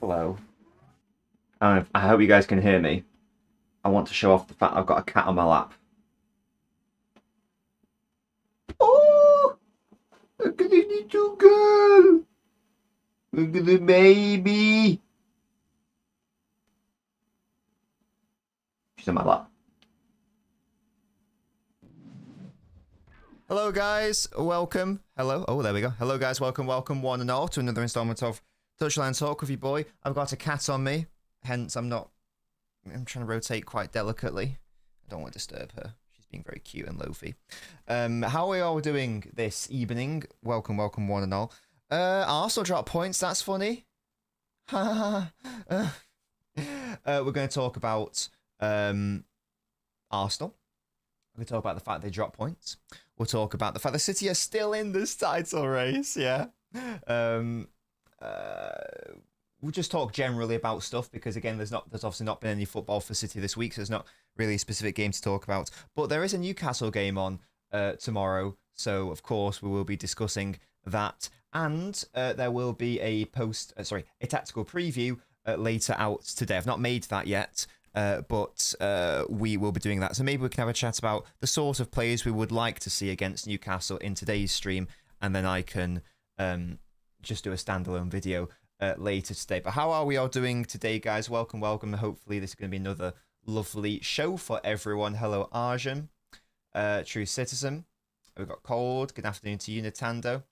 Hello. I hope you guys can hear me. I want to show off the fact I've got a cat on my lap. Oh, look at this little girl. Look at the baby. She's on my lap. Hello guys, welcome. Hello. Oh, there we go. Hello guys, welcome one and all to another installment of Touchline Talk with your boy. I've got a cat on me, hence I'm trying to rotate quite delicately. I don't want to disturb her. She's being very cute and loafy. How are we all doing this evening? Welcome one and all. Arsenal dropped points, that's funny. We're going to talk about Arsenal. We're going to talk about the fact they dropped points. We'll talk about the fact that City are still in this title race, yeah. We'll just talk generally about stuff because again, there's obviously not been any football for City this week, so there's not really a specific game to talk about. But there is a Newcastle game on tomorrow, so of course we will be discussing that, and there will be a tactical preview later out today. I've not made that yet. But we will be doing that. So maybe we can have a chat about the sort of players we would like to see against Newcastle in today's stream, and then I can just do a standalone video later today. But how are we all doing today, guys? Welcome. Hopefully this is going to be another lovely show for everyone. Hello, Arjun, True Citizen. We've got Cold. Good afternoon to you, Nintendo.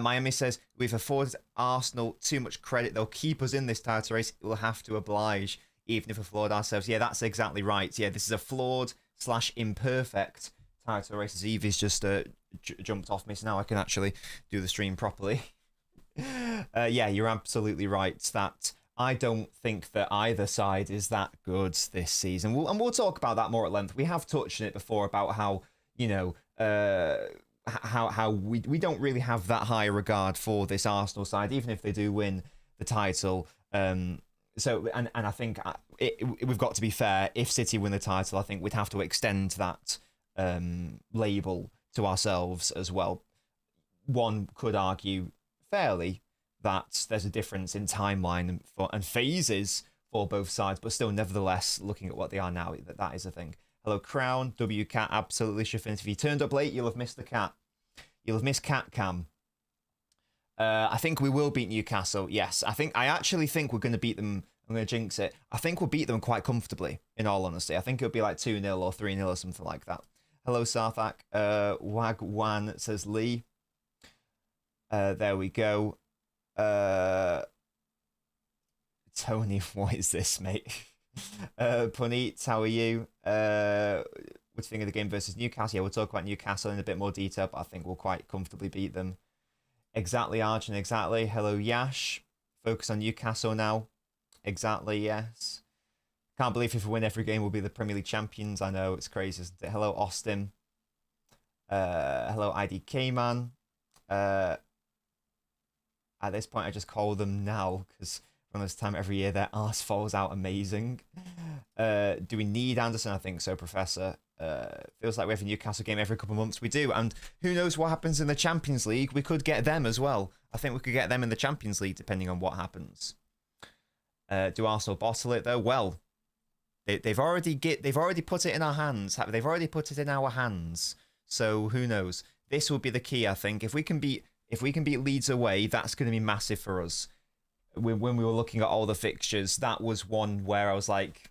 Miami says, we've afforded Arsenal too much credit. They'll keep us in this title race. We'll have to oblige. Even if we're flawed ourselves. Yeah, that's exactly right. Yeah, this is a flawed/imperfect title race. As Evie's just jumped off me, so now I can actually do the stream properly. Yeah, you're absolutely right that I don't think that either side is that good this season. We'll talk about that more at length. We have touched on it before about how, you know, how we don't really have that high regard for this Arsenal side, even if they do win the title. So, and I think we've got to be fair. If City win the title, I think we'd have to extend that label to ourselves as well. One could argue fairly that there's a difference in timeline and phases for both sides, but still, nevertheless, looking at what they are now, that is a thing. Hello, Crown, W Cat, absolutely, Shiffin. If you turned up late, you'll have missed the cat. You'll have missed Cat Cam. I think we will beat Newcastle. Yes, I actually think we're going to beat them. I'm going to jinx it. I think we'll beat them quite comfortably, in all honesty. I think it'll be like 2-0 or 3-0 or something like that. Hello, Sarthak. Wagwan says Lee. There we go. Tony, what is this, mate? Puneet, how are you? What do you think of the game versus Newcastle? Yeah, we'll talk about Newcastle in a bit more detail, but I think we'll quite comfortably beat them. Exactly, Arjun, exactly. Hello, Yash. Focus on Newcastle now. Exactly, yes. Can't believe if we win every game, we'll be the Premier League champions. I know, it's crazy, isn't it? Hello, Austin. Hello, IDK man. At this point, I just call them now, because around this time every year, their arse falls out amazing. Do we need Anderson? I think so, Professor. Feels like we have a Newcastle game every couple of months. We do, and who knows what happens in the Champions League? We could get them as well. I think we could get them in the Champions League depending on what happens. Do Arsenal bottle it though? Well, they've already put it in our hands. They've already put it in our hands. So who knows? This will be the key, I think. If we can beat Leeds away, that's going to be massive for us. When we were looking at all the fixtures, that was one where I was like,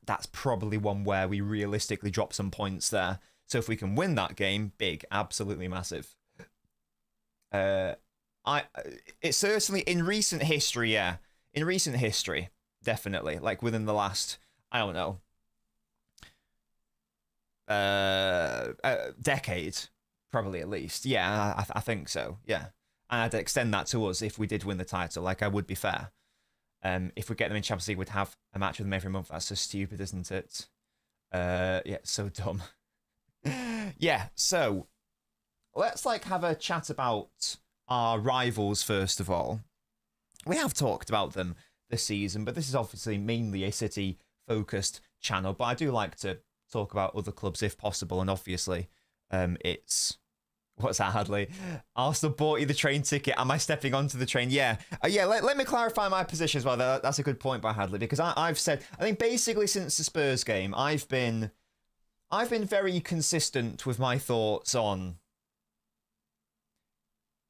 that's probably one where we realistically drop some points there. So if we can win that game, big, absolutely massive. It's certainly in recent history, yeah. In recent history, definitely. Like within the last, I don't know, decade, probably at least. Yeah, I think so. Yeah, and I'd extend that to us if we did win the title. Like I would be fair. If we get them in Champions League, we'd have a match with them every month. That's so stupid, isn't it? Yeah, so dumb. Yeah, so let's have a chat about our rivals first of all. We have talked about them this season, but this is obviously mainly a City-focused channel. But I do like to talk about other clubs if possible, and obviously, it's What's that, Hadley? Arsenal bought you the train ticket. Am I stepping onto the train? Yeah. Yeah, let me clarify my position as well. That's a good point by Hadley, because I've said, I think basically since the Spurs game, I've been very consistent with my thoughts on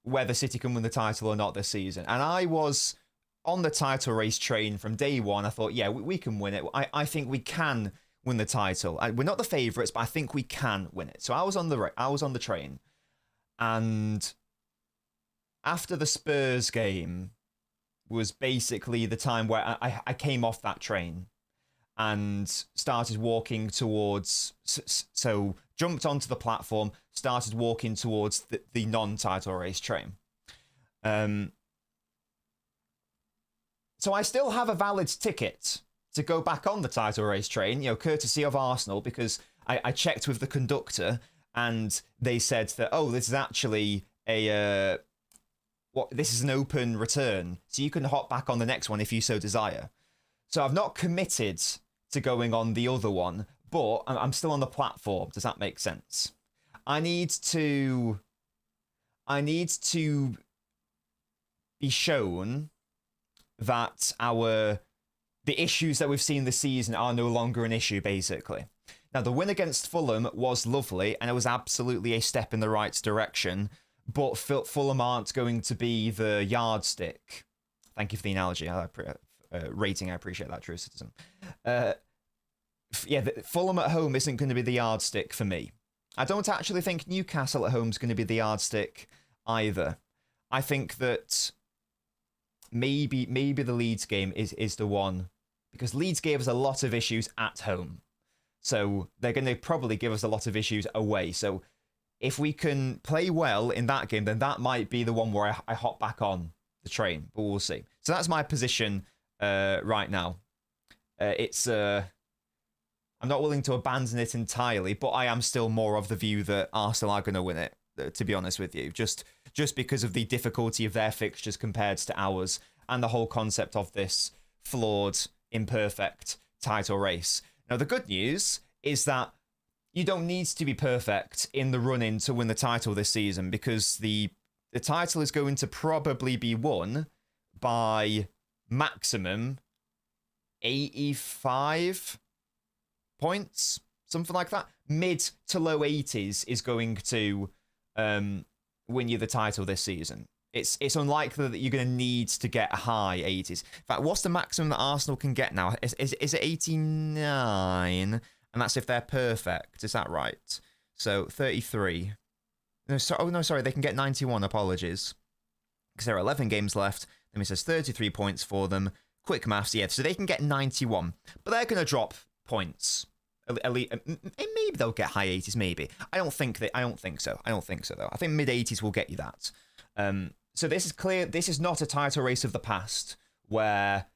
whether City can win the title or not this season. And I was on the title race train from day one. I thought, yeah, we can win it. I think we can win the title. We're not the favourites, but I think we can win it. So I was on the train. And after the Spurs game was basically the time where I came off that train and started walking towards, so jumped onto the platform, started walking towards the non-title race train. So I still have a valid ticket to go back on the title race train, courtesy of Arsenal, because I checked with the conductor and they said that, oh, this is actually this is an open return, so you can hop back on the next one if you so desire. So I've not committed to going on the other one, but I'm still on the platform. Does that make sense? I need to be shown that the issues that we've seen this season are no longer an issue, basically. Now, the win against Fulham was lovely, and it was absolutely a step in the right direction, but Fulham aren't going to be the yardstick. Thank you for the analogy. Rating, I appreciate that, true citizen. Fulham at home isn't going to be the yardstick for me. I don't actually think Newcastle at home is going to be the yardstick either. I think that maybe the Leeds game is the one, because Leeds gave us a lot of issues at home. So they're going to probably give us a lot of issues away. So if we can play well in that game, then that might be the one where I hop back on the train, but we'll see. So that's my position right now. I'm not willing to abandon it entirely, but I am still more of the view that Arsenal are going to win it, to be honest with you, just because of the difficulty of their fixtures compared to ours, and the whole concept of this flawed, imperfect title race. Now, the good news is that you don't need to be perfect in the run-in to win the title this season, because the title is going to probably be won by maximum 85 points, something like that. Mid to low 80s is going to win you the title this season. It's unlikely that you're going to need to get a high 80s. In fact, what's the maximum that Arsenal can get now? Is it 89? And that's if they're perfect. Is that right? So 33. No, sorry, they can get 91. Apologies, because there are 11 games left. Then it says 33 points for them. Quick maths, yeah. So they can get 91, but they're going to drop points. Maybe they'll get high 80s. Maybe. I don't think so. I don't think so though. I think mid 80s will get you that. So this is clear. This is not a title race of the past where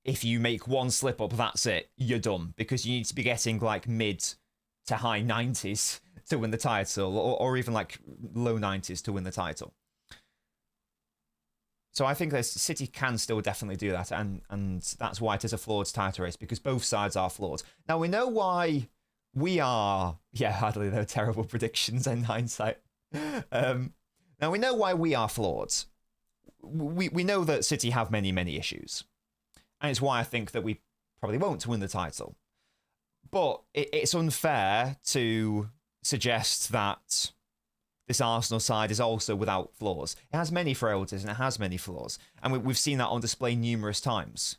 if you make one slip up, that's it. You're done, because you need to be getting like mid to high 90s to win the title, or even like low 90s to win the title. So I think that City can still definitely do that, and that's why it is a flawed title race, because both sides are flawed. Now, we know why we are... Yeah, hardly, they're terrible predictions in hindsight. Now, we know why we are flawed. We know that City have many, many issues. And it's why I think that we probably won't win the title. But it's unfair to suggest that this Arsenal side is also without flaws. It has many frailties and it has many flaws. And we've seen that on display numerous times.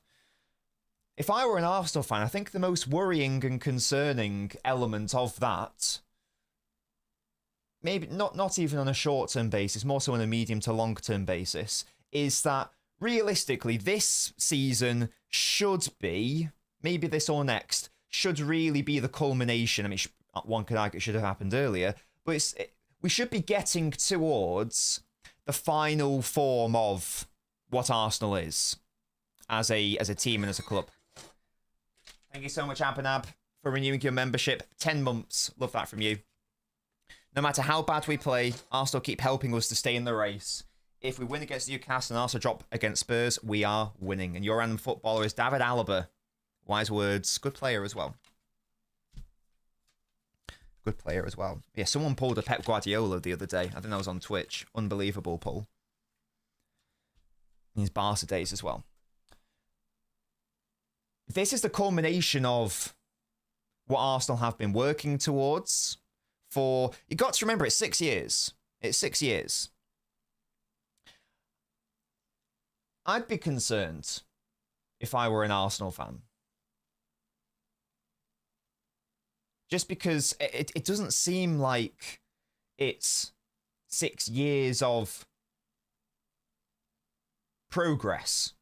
If I were an Arsenal fan, I think the most worrying and concerning element of that, maybe not even on a short-term basis, more so on a medium to long-term basis, is that realistically this season should be, maybe this or next, should really be the culmination. I mean, one could argue it should have happened earlier, but we should be getting towards the final form of what Arsenal is as a team and as a club. Thank you so much, Abinab, for renewing your membership. 10 months. Love that from you. No matter how bad we play, Arsenal keep helping us to stay in the race. If we win against Newcastle and also drop against Spurs, we are winning. And your random footballer is David Alaba. Wise words. Good player as well. Good player as well. Yeah, someone pulled a Pep Guardiola the other day. I think that was on Twitch. Unbelievable pull. In his Barca days as well. This is the culmination of what Arsenal have been working towards for... You got to remember, it's 6 years. It's 6 years. I'd be concerned if I were an Arsenal fan. Just because it doesn't seem like it's 6 years of progress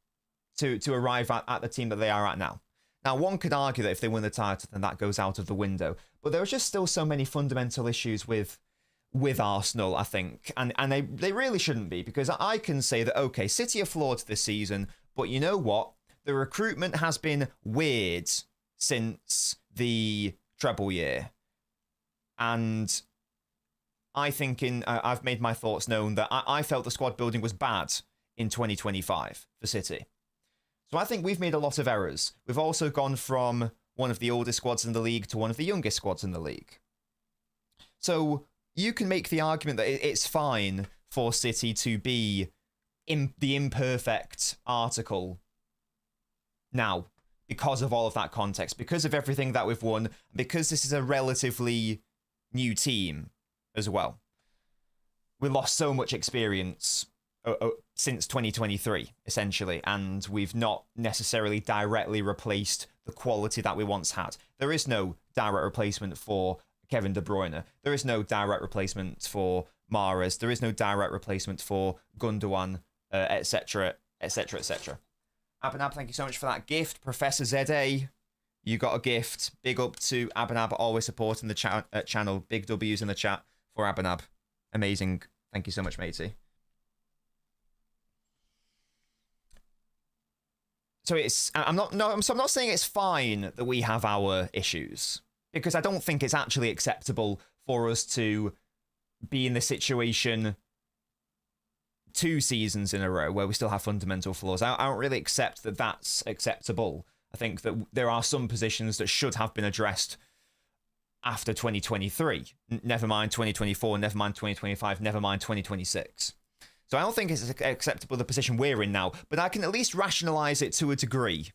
to arrive at the team that they are at now. Now, one could argue that if they win the title, then that goes out of the window. But there are just still so many fundamental issues with Arsenal, I think. And they really shouldn't be, because I can say that, okay, City are flawed this season, but you know what? The recruitment has been weird since the treble year. And I think I've made my thoughts known that I felt the squad building was bad in 2025 for City. So I think we've made a lot of errors. We've also gone from one of the oldest squads in the league to one of the youngest squads in the league. So you can make the argument that it's fine for City to be the imperfect article now because of all of that context, because of everything that we've won, because this is a relatively new team as well. We lost so much experience since 2023, essentially, and we've not necessarily directly replaced the quality that we once had. There is no direct replacement for Kevin De Bruyne. There is no direct replacement for Mahrez. There is no direct replacement for Gundogan, etc., etc., etc. Abanab, thank you so much for that gift. Professor ZA, you got a gift. Big up to Abanab, always supporting the channel. Big W's in the chat for Abanab. Amazing. Thank you so much, matey. So I'm not saying it's fine that we have our issues, because I don't think it's actually acceptable for us to be in this situation 2 seasons in a row where we still have fundamental flaws. I don't really accept that that's acceptable. I think that there are some positions that should have been addressed after 2023. Never mind 2024, never mind 2025, never mind 2026. So I don't think it's acceptable the position we're in now, but I can at least rationalize it to a degree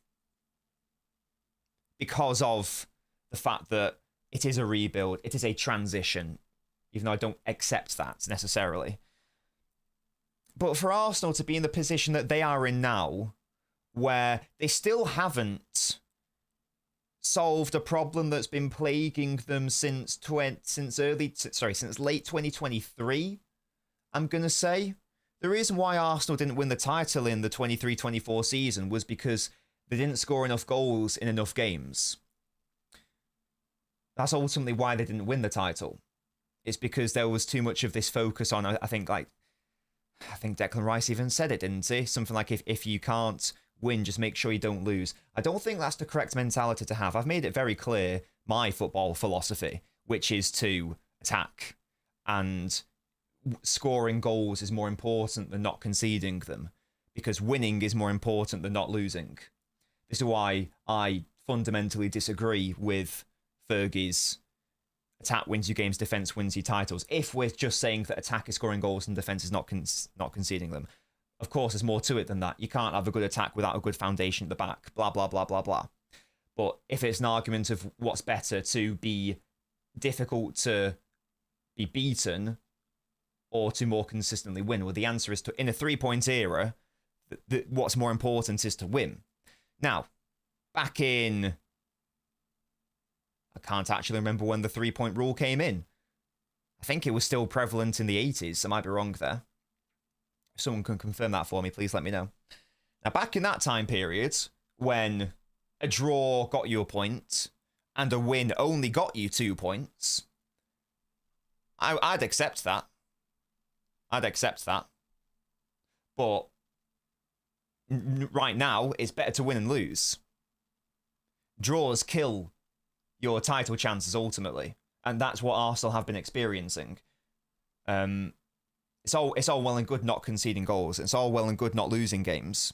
because of the fact that it is a rebuild, it is a transition, even though I don't accept that necessarily. But for Arsenal to be in the position that they are in now, where they still haven't solved a problem that's been plaguing them since late 2023, I'm going to say. The reason why Arsenal didn't win the title in the 23-24 season was because they didn't score enough goals in enough games. That's ultimately why they didn't win the title. It's because there was too much of this focus on, I think Declan Rice even said it, didn't he? Something like, if you can't win, just make sure you don't lose. I don't think that's the correct mentality to have. I've made it very clear, my football philosophy, which is to attack, and scoring goals is more important than not conceding them, because winning is more important than not losing. This is why I fundamentally disagree with Fergie's attack wins you games, defense wins you titles, if we're just saying that attack is scoring goals and defense is not conceding them. Of course, there's more to it than that. You can't have a good attack without a good foundation at the back, blah, blah, blah, blah, blah. But if it's an argument of what's better, to be difficult to be beaten or to more consistently win, well, the answer is to, in a 3-point era, what's more important is to win. Now, back in... I can't actually remember when the 3-point rule came in. I think it was still prevalent in the 80s. I might be wrong there. If someone can confirm that for me, please let me know. Now, back in that time period, when a draw got you a point and a win only got you 2 points, I'd accept that. I'd accept that. But right now, it's better to win and lose. Draws kill your title chances ultimately, and that's what Arsenal have been experiencing. It's all well and good not conceding goals. It's all well and good not losing games.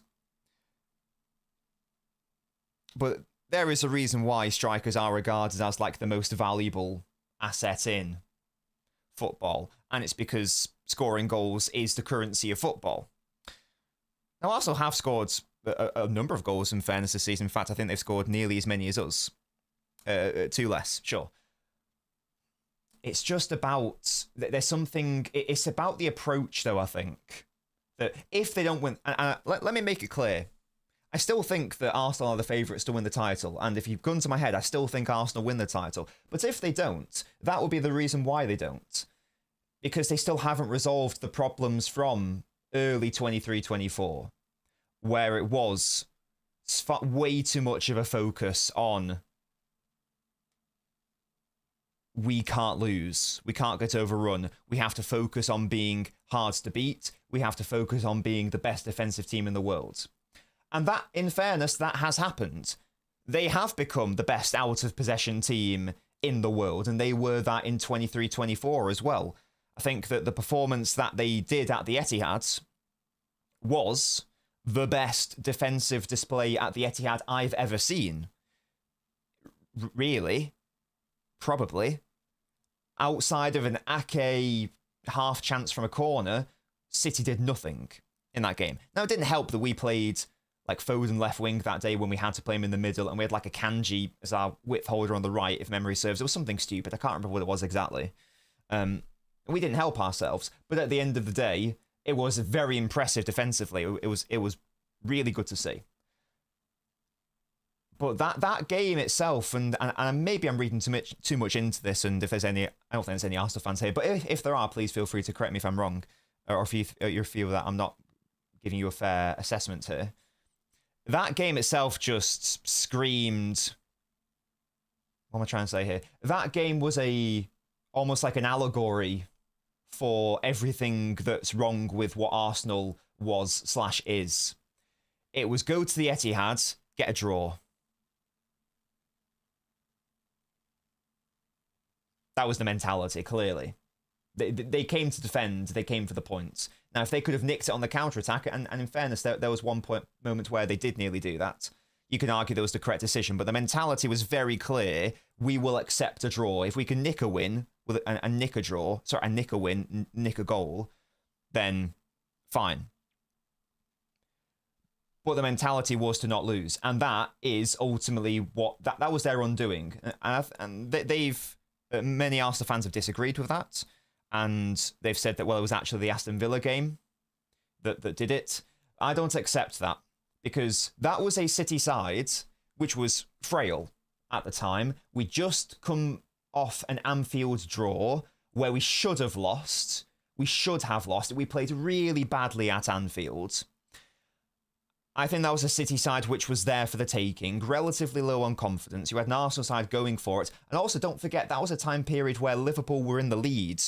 But there is a reason why strikers are regarded as like the most valuable asset in football, and it's because scoring goals is the currency of football. Now, Arsenal have scored a number of goals in fairness this season. In fact, I think they've scored nearly as many as us. 2 less, sure. It's just about, there's something, it's about the approach, though, I think. That if they don't win, let me make it clear, I still think that Arsenal are the favourites to win the title, and if you've gone to my head, I still think Arsenal win the title. But if they don't, that would be the reason why they don't. Because they still haven't resolved the problems from early 23-24, where it was way too much of a focus on we can't lose, we can't get overrun, we have to focus on being hard to beat, we have to focus on being the best defensive team in the world. And that, in fairness, that has happened. They have become the best out-of-possession team in the world, and they were that in 23-24 as well. I think that the performance that they did at the Etihad was the best defensive display at the Etihad I've ever seen. Really? Probably. Outside of an Ake half chance from a corner, City did nothing in that game. Now, it didn't help that we played like Foden left wing that day when we had to play him in the middle, and we had like a Kanji as our width holder on the right, if memory serves. It was something stupid. I can't remember what it was exactly. We didn't help ourselves, but at the end of the day, it was very impressive defensively. It was really good to see. But that game itself, and maybe I'm reading too much into this, and if there's any, I don't think there's any Arsenal fans here, but if there are, please feel free to correct me if I'm wrong, or if you feel that I'm not giving you a fair assessment here. That game itself just screamed. What am I trying to say here? That game was almost like an allegory for everything that's wrong with what Arsenal was/is. It was go to the Etihad, get a draw. That was the mentality, clearly. They came to defend, they came for the points. Now, if they could have nicked it on the counter-attack, and in fairness, there was one moment where they did nearly do that, you can argue that was the correct decision, but the mentality was very clear. We will accept a draw. If we can nick a win, and nick a draw, sorry, and nick a win, nick a goal, then fine. But the mentality was to not lose, and that is ultimately what that was their undoing. And they've many Arsenal fans have disagreed with that, and they've said that, well, it was actually the Aston Villa game that did it. I don't accept that, because that was a City side which was frail at the time. We just come off an Anfield draw where we should have lost. We should have lost. We played really badly at Anfield. I think that was a City side which was there for the taking, relatively low on confidence. You had an Arsenal side going for it. And also, don't forget, that was a time period where Liverpool were in the lead.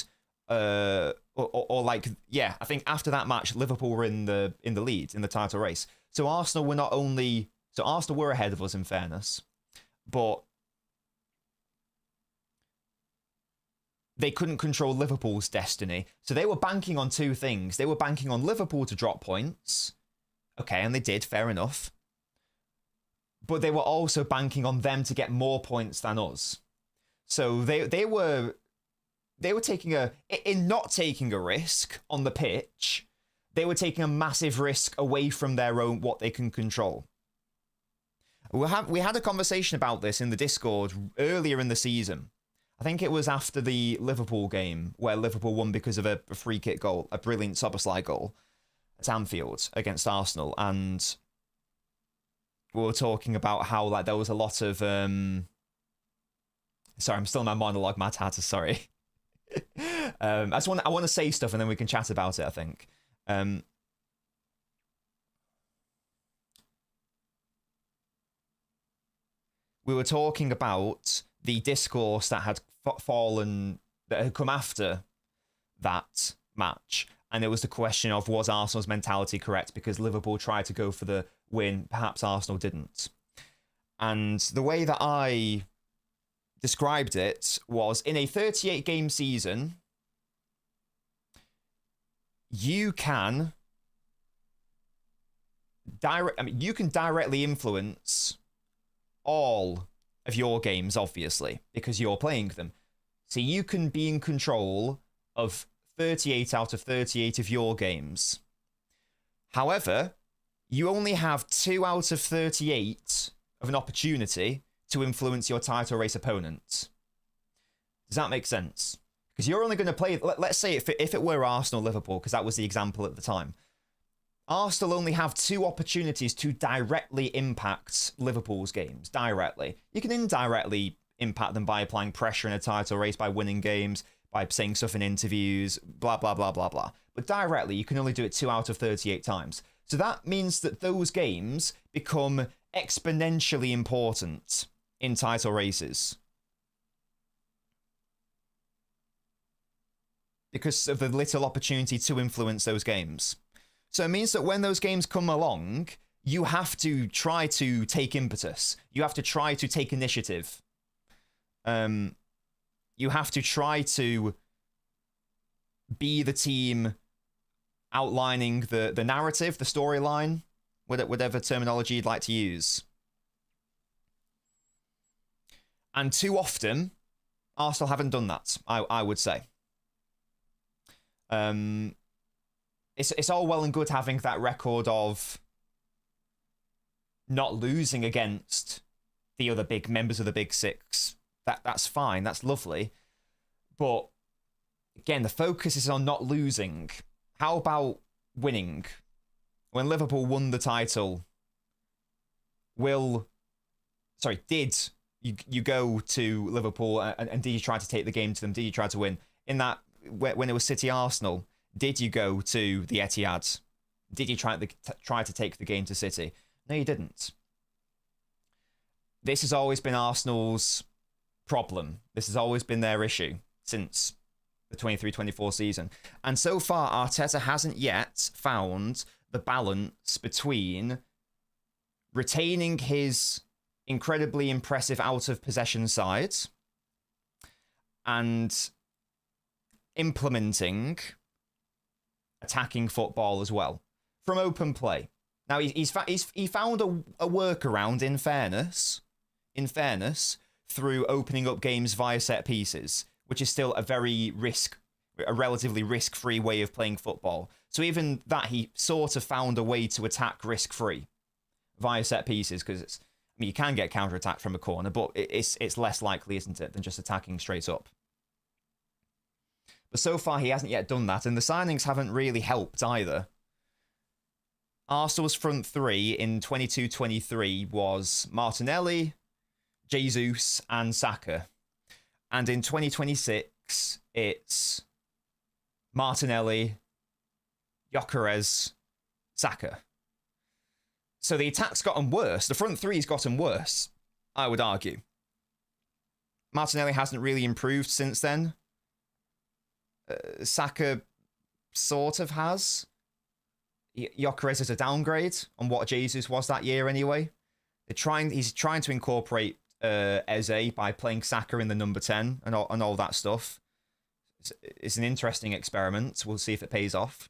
I think after that match, Liverpool were in the lead, in the title race. So Arsenal were ahead of us, in fairness. But they couldn't control Liverpool's destiny. So they were banking on two things. They were banking on Liverpool to drop points. Okay, and they did, fair enough. But they were also banking on them to get more points than us. So they were taking in not taking a risk on the pitch, they were taking a massive risk away from their own, what they can control. We had a conversation about this in the Discord earlier in the season. I think it was after the Liverpool game, where Liverpool won because of a free kick goal, a brilliant Szoboszlai goal at Anfield against Arsenal, and we were talking about how like there was a lot of sorry, I'm still in my monologue, Mad Hatter, sorry. I want to say stuff and then we can chat about it, I think. We were talking about the discourse that had come after that match. And it was the question of, was Arsenal's mentality correct? Because Liverpool tried to go for the win, perhaps Arsenal didn't. And the way that I described it was, in a 38-game season, you can directly influence all of your games, obviously, because you're playing them. So you can be in control of 38 out of 38 of your games. However, you only have 2 out of 38 of an opportunity to influence your title race opponent. Does that make sense? Because you're only going to play, let's say if it were Arsenal Liverpool, because that was the example at the time. Arsenal only have 2 opportunities to directly impact Liverpool's games. Directly. You can indirectly impact them by applying pressure in a title race, by winning games, by saying stuff in interviews, blah, blah, blah, blah, blah. But directly, you can only do it 2 out of 38 times. So that means that those games become exponentially important in title races. Because of the little opportunity to influence those games. So it means that when those games come along, you have to try to take impetus. You have to try to take initiative. You have to try to be the team outlining the narrative, the storyline, whatever terminology you'd like to use. And too often, Arsenal haven't done that, I would say. It's all well and good having that record of not losing against the other big members of the Big Six. That's fine, that's lovely. But again, the focus is on not losing. How about winning? When Liverpool won the title, did you go to Liverpool and did you try to take the game to them? Did you try to win? In that, when it was City Arsenal, did you go to the Etihad? Did you try to take the game to City? No, you didn't. This has always been Arsenal's problem. This has always been their issue since the 23-24 season. And so far, Arteta hasn't yet found the balance between retaining his incredibly impressive out-of-possession side and implementing attacking football as well from open play. Now he found a workaround in fairness through opening up games via set pieces, which is still a relatively risk-free way of playing football. So even that, he sort of found a way to attack risk-free via set pieces, because you can get counter-attacked from a corner, but it's less likely, isn't it, than just attacking straight up. But so far, he hasn't yet done that, and the signings haven't really helped either. Arsenal's front three in 22-23 was Martinelli, Jesus, and Saka. And in 2026, it's Martinelli, Gyökeres, Saka. So the attack's gotten worse. The front three's gotten worse, I would argue. Martinelli hasn't really improved since then. Saka sort of has. Gyökeres is a downgrade on what Jesus was that year anyway. He's trying to incorporate Eze by playing Saka in the number 10 and all that stuff. It's an interesting experiment. We'll see if it pays off.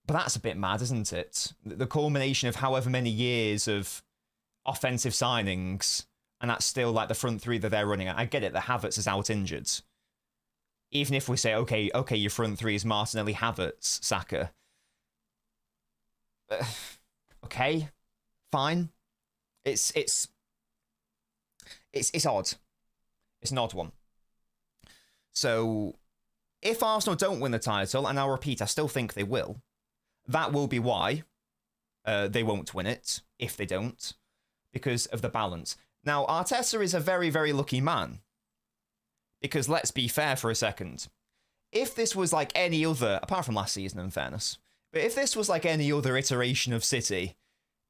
But that's a bit mad, isn't it? The culmination of however many years of offensive signings, and that's still like the front three that they're running at. I get it, the Havertz is out injured. Even if we say, okay, your front three is Martinelli, Havertz, Saka. Okay, fine. It's odd. It's an odd one. So, if Arsenal don't win the title, and I'll repeat, I still think they will, that will be why they won't win it, if they don't, because of the balance. Now, Arteta is a very, very lucky man. Because let's be fair for a second. If this was like any other, apart from last season in fairness, but if this was like any other iteration of City,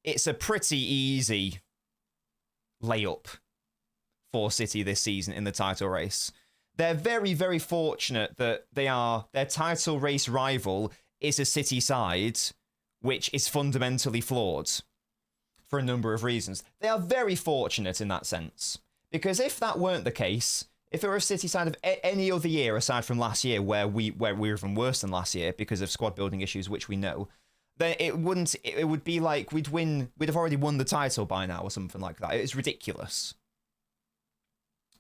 it's a pretty easy layup for City this season in the title race. They're very, very fortunate that their title race rival is a City side which is fundamentally flawed for a number of reasons. They are very fortunate in that sense. Because if that weren't the case, if it were a City side of any other year aside from last year, where we were even worse than last year because of squad building issues, which we know, then it wouldn't. It would be like we'd have already won the title by now or something like that. It's ridiculous.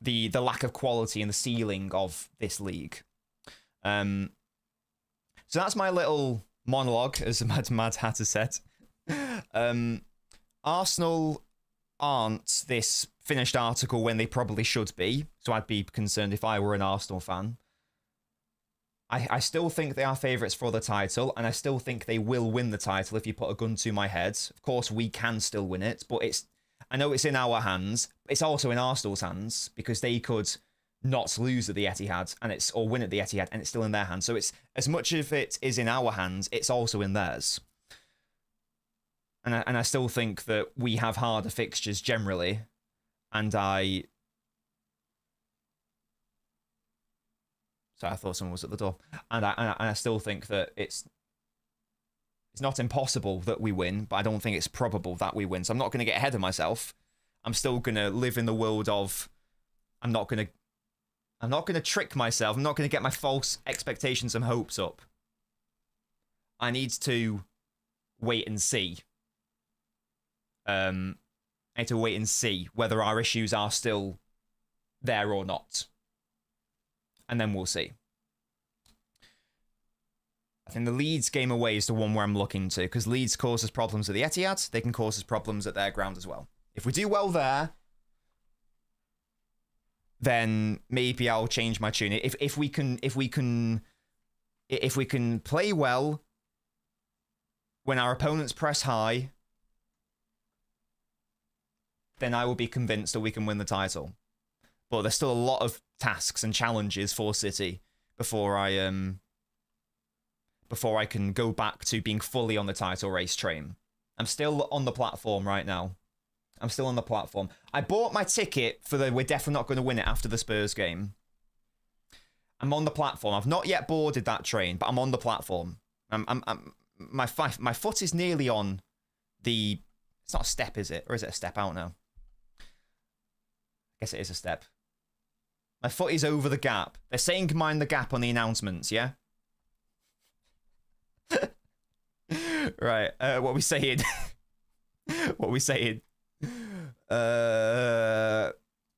The lack of quality and the ceiling of this league. So that's my little monologue, as Mad Hatter said. Arsenal aren't this finished article when they probably should be, so I'd be concerned if I were an Arsenal fan. I still think they are favourites for the title, and I still think they will win the title if you put a gun to my head. Of course, we can still win it, but I know it's in our hands. It's also in Arsenal's hands, because they could not lose at the Etihad or win at the Etihad, and it's still in their hands. So it's as much of it is in our hands, it's also in theirs. And I still think that we have harder fixtures generally, and I thought someone was at the door, and I still think that it's not impossible that we win, but I don't think it's probable that we win. So I'm not going to get ahead of myself. I'm still going to live in the world of I'm not going to trick myself. I'm not going to get my false expectations and hopes up. I need to wait and see. I need to wait and see whether our issues are still there or not. And then we'll see. I think the Leeds game away is the one where I'm looking to, because Leeds causes problems at the Etihad. They can cause us problems at their ground as well. If we do well there, then maybe I'll change my tune. If we can play well when our opponents press high, then I will be convinced that we can win the title. But there's still a lot of tasks and challenges for City before I can go back to being fully on the title race train. I'm still on the platform right now. I'm still on the platform. I bought my ticket for we're definitely not going to win it after the Spurs game. I'm on the platform. I've not yet boarded that train, but I'm on the platform. My foot is nearly on the... It's not a step, is it? Or is it a step? I don't know. I guess it is a step. My foot is over the gap. They're saying mind the gap on the announcements, yeah? Right, what are we saying? What are we saying? Well,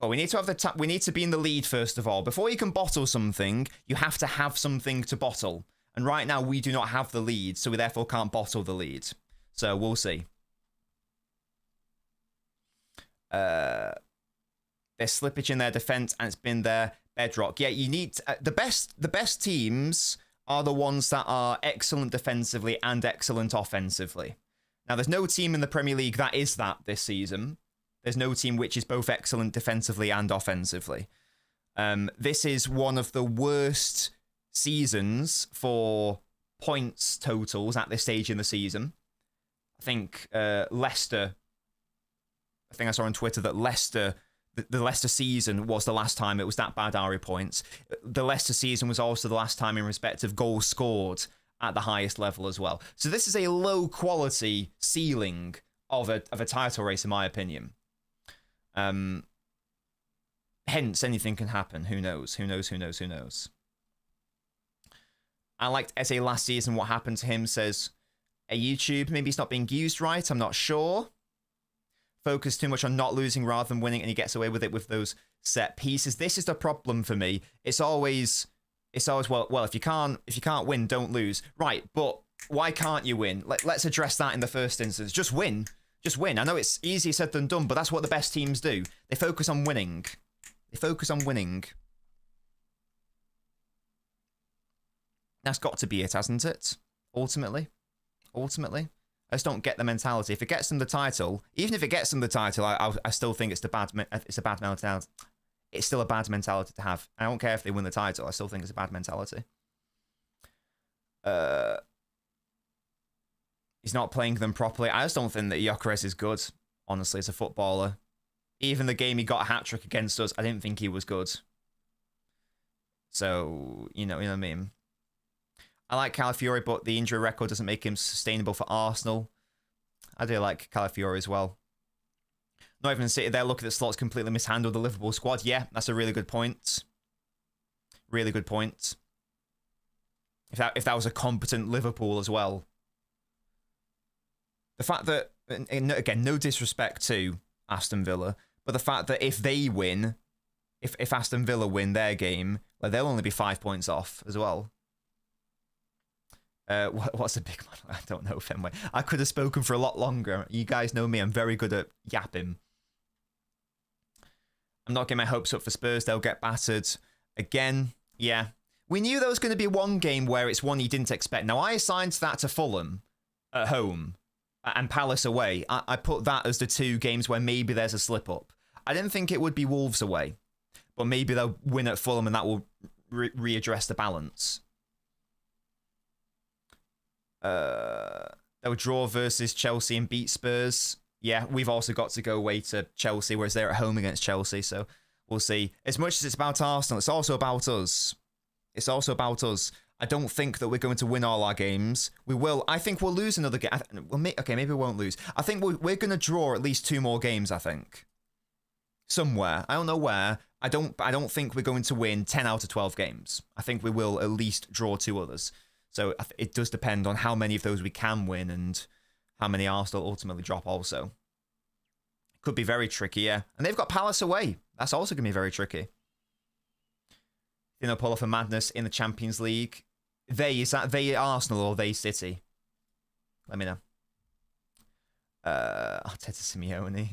we need to have we need to be in the lead first of all. Before you can bottle something, you have to have something to bottle. And right now we do not have the lead, so we therefore can't bottle the lead. So we'll see. There's slippage in their defense, and it's been their bedrock. Yeah, you need the best teams are the ones that are excellent defensively and excellent offensively. Now, there's no team in the Premier League that is that this season. There's no team which is both excellent defensively and offensively. This is one of the worst seasons for points totals at this stage in the season. I think Leicester... I think I saw on Twitter that Leicester... The Leicester season was the last time it was that bad RE points. The Leicester season was also the last time in respect of goals scored at the highest level as well. So this is a low quality ceiling of a title race, in my opinion. Hence, anything can happen. Who knows? Who knows? Who knows? Who knows? I liked Eze last season. What happened to him? Says a YouTube. Maybe it's not being used right. I'm not sure. Focus too much on not losing rather than winning, and he gets away with it with those set pieces. This is the problem for me. It's always well if you can't win, don't lose. Right, but why can't you win? Let's address that in the first instance. Just win. Just win. I know it's easier said than done, but that's what the best teams do. They focus on winning. They focus on winning. That's got to be it, hasn't it? Ultimately. I just don't get the mentality. If it gets them the title, even if it gets them the title, I still think it's a bad mentality. It's still a bad mentality to have. I don't care if they win the title. I still think it's a bad mentality. He's not playing them properly. I just don't think that Gyökeres is good, honestly, as a footballer. Even the game he got a hat-trick against us, I didn't think he was good. So, you know what I mean? I like Calafiori, but the injury record doesn't make him sustainable for Arsenal. I do like Calafiori as well. Not even City there. Look at the slots completely mishandled the Liverpool squad. Yeah, that's a really good point. Really good point. If that was a competent Liverpool as well. the fact that, and again, no disrespect to Aston Villa, but the fact that if they win, if Aston Villa win their game, well, they'll only be 5 points off as well. What's a big man? I don't know, Fenway. I could have spoken for a lot longer. You guys know me. I'm very good at yapping. I'm not getting my hopes up for Spurs. They'll get battered again. Yeah. We knew there was going to be one game where it's one you didn't expect. Now, I assigned that to Fulham at home and Palace away. I put that as the two games where maybe there's a slip-up. I didn't think it would be Wolves away, but maybe they'll win at Fulham and that will readdress the balance. They'll draw versus Chelsea and beat Spurs. Yeah, we've also got to go away to Chelsea, whereas they're at home against Chelsea, so we'll see. As much as it's about Arsenal, it's also about us. It's also about us. I don't think that we're going to win all our games. We will. I think we'll lose another game. Okay, maybe we won't lose. I think we're going to draw at least 2 more games, I think. Somewhere. I don't know where. I don't think we're going to win 10 out of 12 games. I think we will at least draw 2 others. So it does depend on how many of those we can win and how many Arsenal ultimately drop also. Could be very tricky, yeah. And they've got Palace away. That's also going to be very tricky. You know, pull off a madness in the Champions League. Is that they Arsenal or they City? Let me know. Arteta Simeone.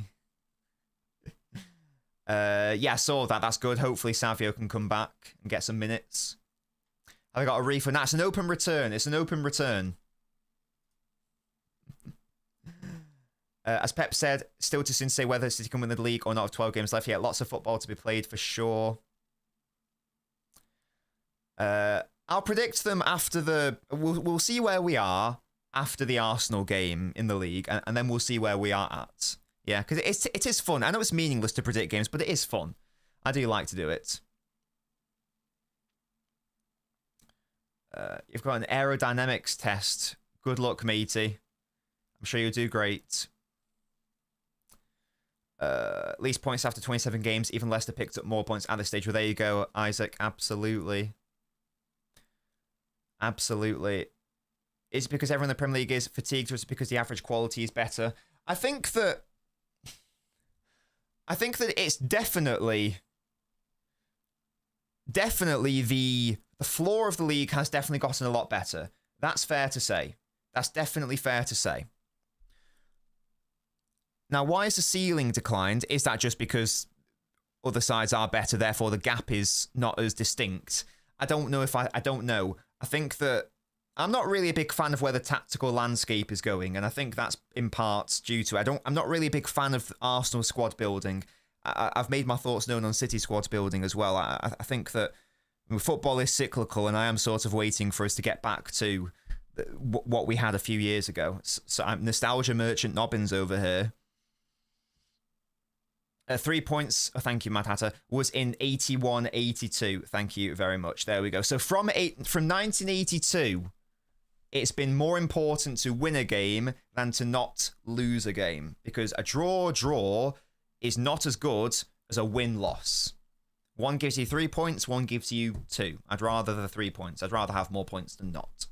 Yeah, I saw that. That's good. Hopefully Savio can come back and get some minutes. Have I got a refund? That's an open return. It's an open return. As Pep said, still too soon to say whether City can win the league or not. Of 12 games left. Yeah, lots of football to be played for sure. I'll predict them after the... We'll see where we are after the Arsenal game in the league, and then we'll see where we are at. Yeah, because it is fun. I know it's meaningless to predict games, but it is fun. I do like to do it. You've got an aerodynamics test. Good luck, matey. I'm sure you'll do great. Least points after 27 games. Even Leicester picked up more points at this stage. Well, there you go, Isaac. Absolutely. Absolutely. Is it because everyone in the Premier League is fatigued, or is it because the average quality is better? I think that it's definitely the floor of the league has definitely gotten a lot better. That's fair to say. That's definitely fair to say. Now, why is the ceiling declined? Is that just because other sides are better, therefore the gap is not as distinct? I don't know if I don't know. I think that I'm not really a big fan of where the tactical landscape is going, and I think that's in part due to I'm not really a big fan of Arsenal squad building. I've made my thoughts known on City squad building as well. I think that football is cyclical, and I am sort of waiting for us to get back to what we had a few years ago. So I'm nostalgia merchant Nobbins over here. 3 points, thank you, Mad Hatter, was in 81-82. Thank you very much. There we go. So from 1982, it's been more important to win a game than to not lose a game, because a draw is not as good as a win-loss. One gives you 3 points, one gives you 2. I'd rather the 3 points. I'd rather have more points than not.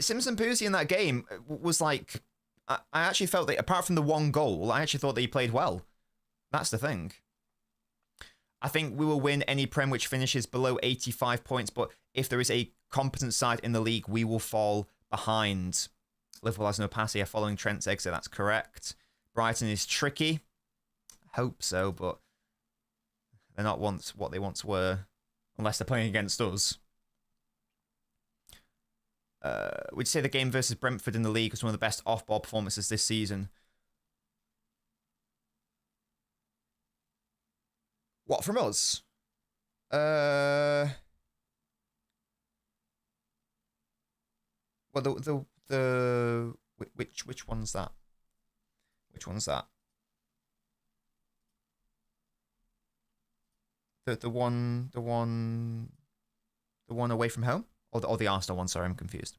Simpson Poozy in that game was like... I actually felt that, apart from the one goal, I actually thought that he played well. That's the thing. I think we will win any Prem which finishes below 85 points, but if there is a competent side in the league, we will fall behind. Liverpool has no pass here following Trent's exit. That's correct. Brighton is tricky. I hope so, but they're not what they once were, unless they're playing against us. Would you say the game versus Brentford in the league was one of the best off-ball performances this season? What, from us? Well, which one's that? Which one's that? The one away from home? Or the Arsenal one, sorry, I'm confused.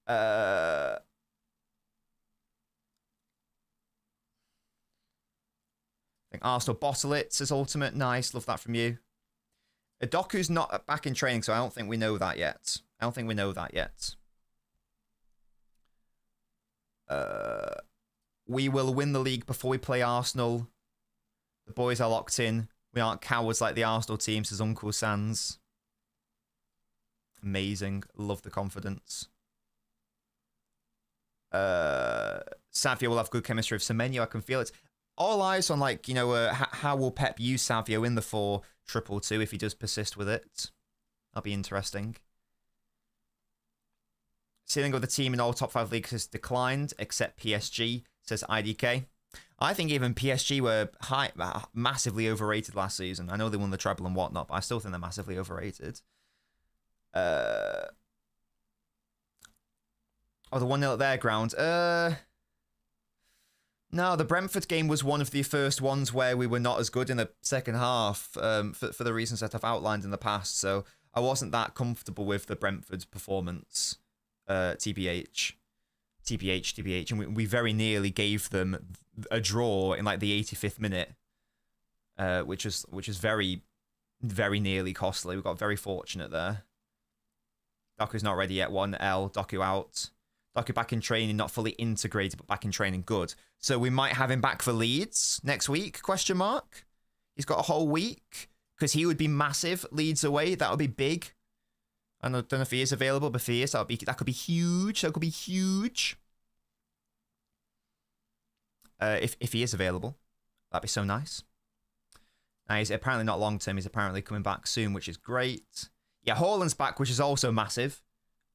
I think Arsenal bottle it, says Ultimate. Nice, love that from you. Doku's not back in training, so I don't think we know that yet. We will win the league before we play Arsenal. The boys are locked in. We aren't cowards like the Arsenal team, says Uncle Sans. Amazing. Love the confidence. Savio will have good chemistry with Semenyo. I can feel it. All eyes on, like, you know, how will Pep use Savio in the 4-2-2 if he does persist with it. That'll be interesting. Ceiling of the team in all top 5 leagues has declined, except PSG, says IDK. I think even PSG were massively overrated last season. I know they won the treble and whatnot, but I still think they're massively overrated. Oh, the 1-0 at their ground. No, the Brentford game was one of the first ones where we were not as good in the second half, for the reasons that I've outlined in the past. So I wasn't that comfortable with the Brentford performance, TBH, and we very nearly gave them a draw in like the 85th minute, which is very, very nearly costly. We got very fortunate there. Doku's not ready yet. 1L, Doku out. Doku back in training, not fully integrated, but back in training, good. So we might have him back for Leeds next week, question mark. He's got a whole week, because he would be massive. Leeds away, that would be big. I don't know if he is available, but if he is, that could be huge. That could be huge. If he is available, that'd be so nice. Now, he's apparently not long term. He's apparently coming back soon, which is great. Yeah, Haaland's back, which is also massive.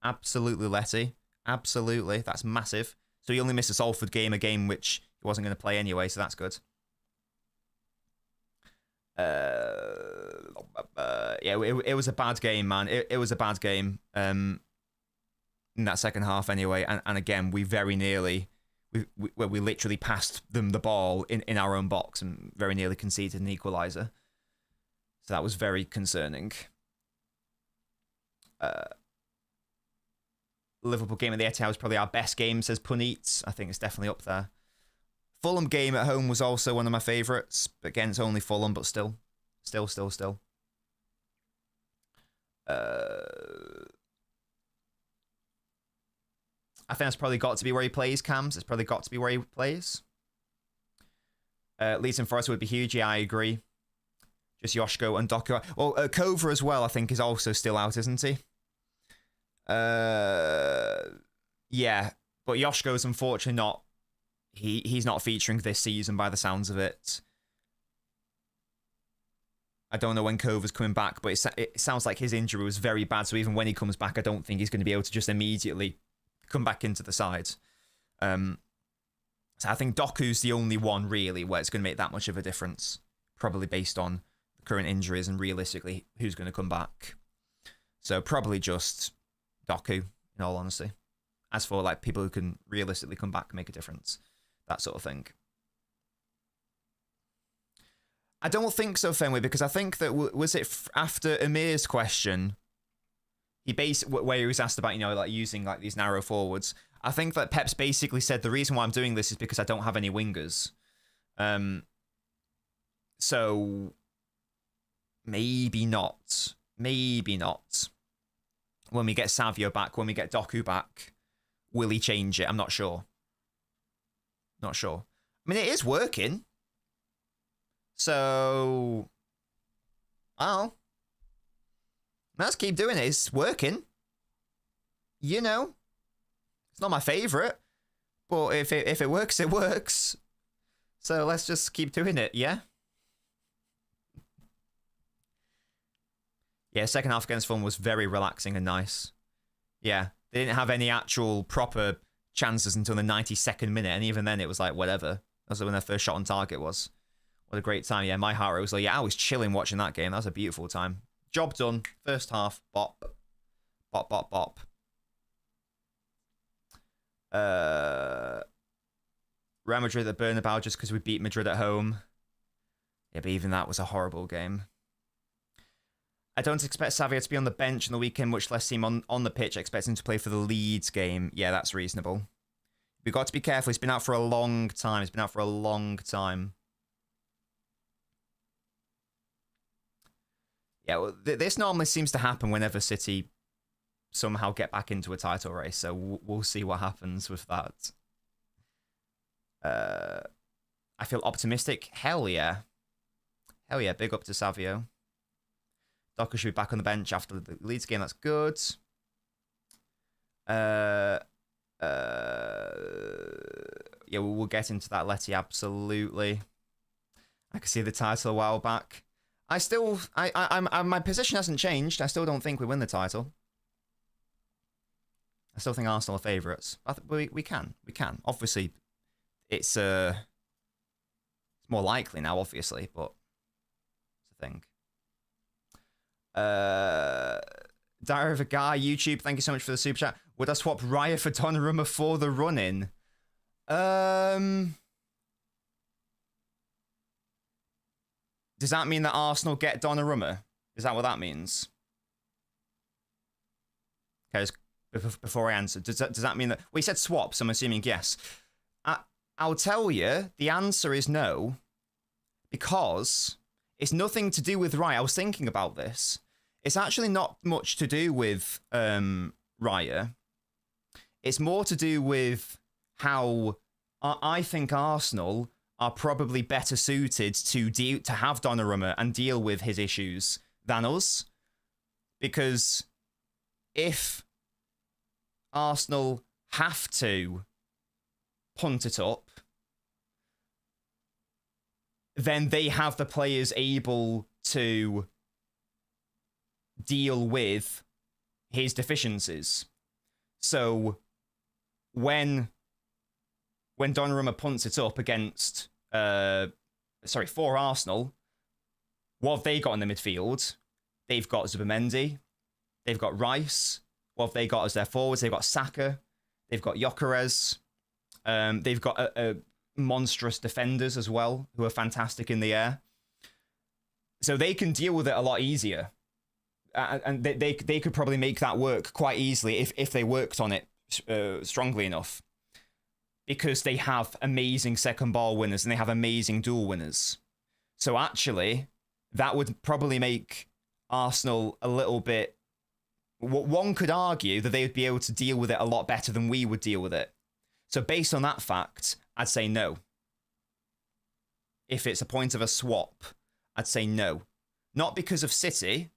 Absolutely, Letty. Absolutely, that's massive. So he only missed a Salford game, a game which he wasn't going to play anyway, so that's good. Yeah, it was a bad game, man. It was a bad game in that second half anyway. And again, we very nearly, we literally passed them the ball in our own box and very nearly conceded an equaliser. So that was very concerning. Liverpool game at the Etihad was probably our best game, says Puneet. I think it's definitely up there. Fulham game at home was also one of my favourites. Again, it's only Fulham, but still. I think that's probably got to be where he plays, Cams. It's probably got to be where he plays. Leeds and Forest would be huge. Yeah, I agree. Just Yoshko and Doku. Well, Kova as well, I think, is also still out, isn't he? Yeah, but Yoshko's unfortunately not. He's not featuring this season by the sounds of it. I don't know when Kova's coming back, but it sounds like his injury was very bad. So even when he comes back, I don't think he's going to be able to just immediately come back into the side. So I think Doku's the only one really where it's going to make that much of a difference, probably based on the current injuries and realistically who's going to come back. So probably just Doku, in all honesty. As for like people who can realistically come back and make a difference, that sort of thing. I don't think so, Fenway, because I think that was it after Amir's question. He where he was asked about, you know, like using like these narrow forwards. I think that Pep's basically said the reason why I'm doing this is because I don't have any wingers. So maybe not. Maybe not. When we get Savio back, when we get Doku back, will he change it? I'm not sure. Not sure. I mean, it is working. So, well, let's keep doing it. It's working. You know, it's not my favourite, but if it works, it works. So let's just keep doing it, yeah? Yeah, second half against Fulham was very relaxing and nice. Yeah, they didn't have any actual proper chances until the 92nd minute, and even then it was like, whatever. That's when their first shot on target was. What a great time. Yeah, my heart rate was like, yeah, I was chilling watching that game. That was a beautiful time. Job done. First half. Bop. Bop, bop, bop. Real Madrid at Bernabeu just because we beat Madrid at home. Yeah, but even that was a horrible game. I don't expect Savio to be on the bench on the weekend, much less see him on the pitch. I expect him to play for the Leeds game. Yeah, that's reasonable. We've got to be careful. He's been out for a long time. Yeah, well, this normally seems to happen whenever City somehow get back into a title race, so we'll see what happens with that. I feel optimistic. Hell yeah. Hell yeah, big up to Savio. Docker should be back on the bench after the Leeds game. That's good. Yeah, we'll get into that, Letty, absolutely. I can see the title a while back. My position hasn't changed. I still don't think we win the title. I still think Arsenal are favourites. We can. Obviously, it's more likely now, obviously, but it's a thing. Diary of a Guy, YouTube, thank you so much for the super chat. Would I swap Raya for Donnarumma for the run-in? Does that mean that Arsenal get Donnarumma? Is that what that means? Okay, before I answer, does that mean that... Well, he said swap, so I'm assuming yes. I'll tell you, the answer is no, because it's nothing to do with Raya. I was thinking about this. It's actually not much to do with Raya. It's more to do with how I think Arsenal are probably better suited to have Donnarumma and deal with his issues than us. Because if Arsenal have to punt it up, then they have the players able to deal with his deficiencies. So when Donnarumma punts it up against for Arsenal, what have they got in the midfield? They've got Zubimendi, they've got Rice. What have they got as their forwards? They've got Saka, they've got Gyökeres, they've got monstrous defenders as well, who are fantastic in the air. So they can deal with it a lot easier. And they could probably make that work quite easily if they worked on it strongly enough. Because they have amazing second ball winners and they have amazing duel winners. So actually, that would probably make Arsenal a little bit... One could argue that they would be able to deal with it a lot better than we would deal with it. So based on that fact, I'd say no. If it's a point of a swap, I'd say no. Not because of City,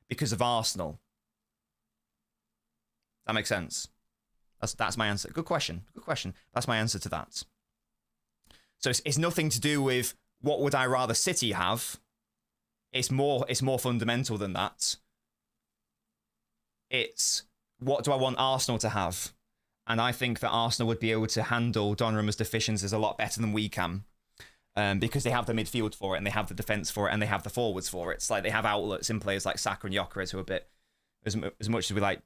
because of Arsenal. That makes sense. That's my answer. Good question. That's my answer to that. So it's nothing to do with what would I rather City have. It's more fundamental than that. It's what do I want Arsenal to have? And I think that Arsenal would be able to handle Donnarumma's deficiencies a lot better than we can. Because they have the midfield for it, and they have the defence for it, and they have the forwards for it. It's like they have outlets in players like Saka and Gyökeres who are a bit... As much as we like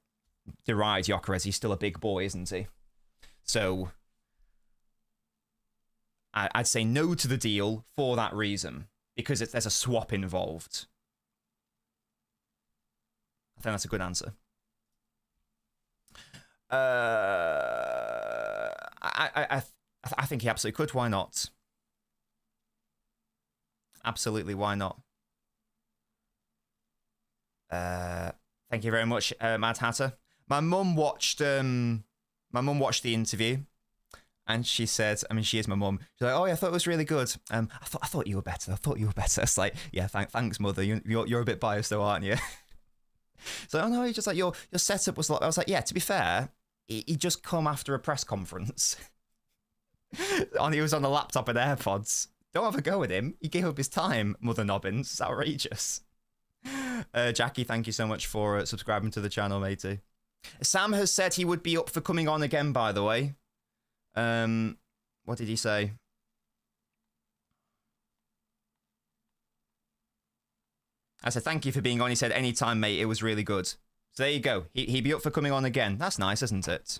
deride Gyökeres, he's still a big boy, isn't he? So I'd say no to the deal for that reason, because there's a swap involved. I think that's a good answer. I think he absolutely could. Why not? Absolutely, why not? Thank you very much, Mad Hatter. My mum watched the interview, and she said, I mean, she is my mum. She's like, "Oh yeah, I thought it was really good. I thought you were better. It's like, yeah, thanks, mother. You're a bit biased though, aren't you?" So, oh no, he just like your setup was like. I was like, yeah. To be fair, he just come after a press conference, and he was on the laptop and AirPods. Don't have a go at him. He gave up his time, Mother Nobbins. It's outrageous. Jackie, thank you so much for subscribing to the channel, matey. Sam has said he would be up for coming on again, by the way. What did he say? I said, thank you for being on. He said, anytime, mate. It was really good. So there you go. He'd be up for coming on again. That's nice, isn't it?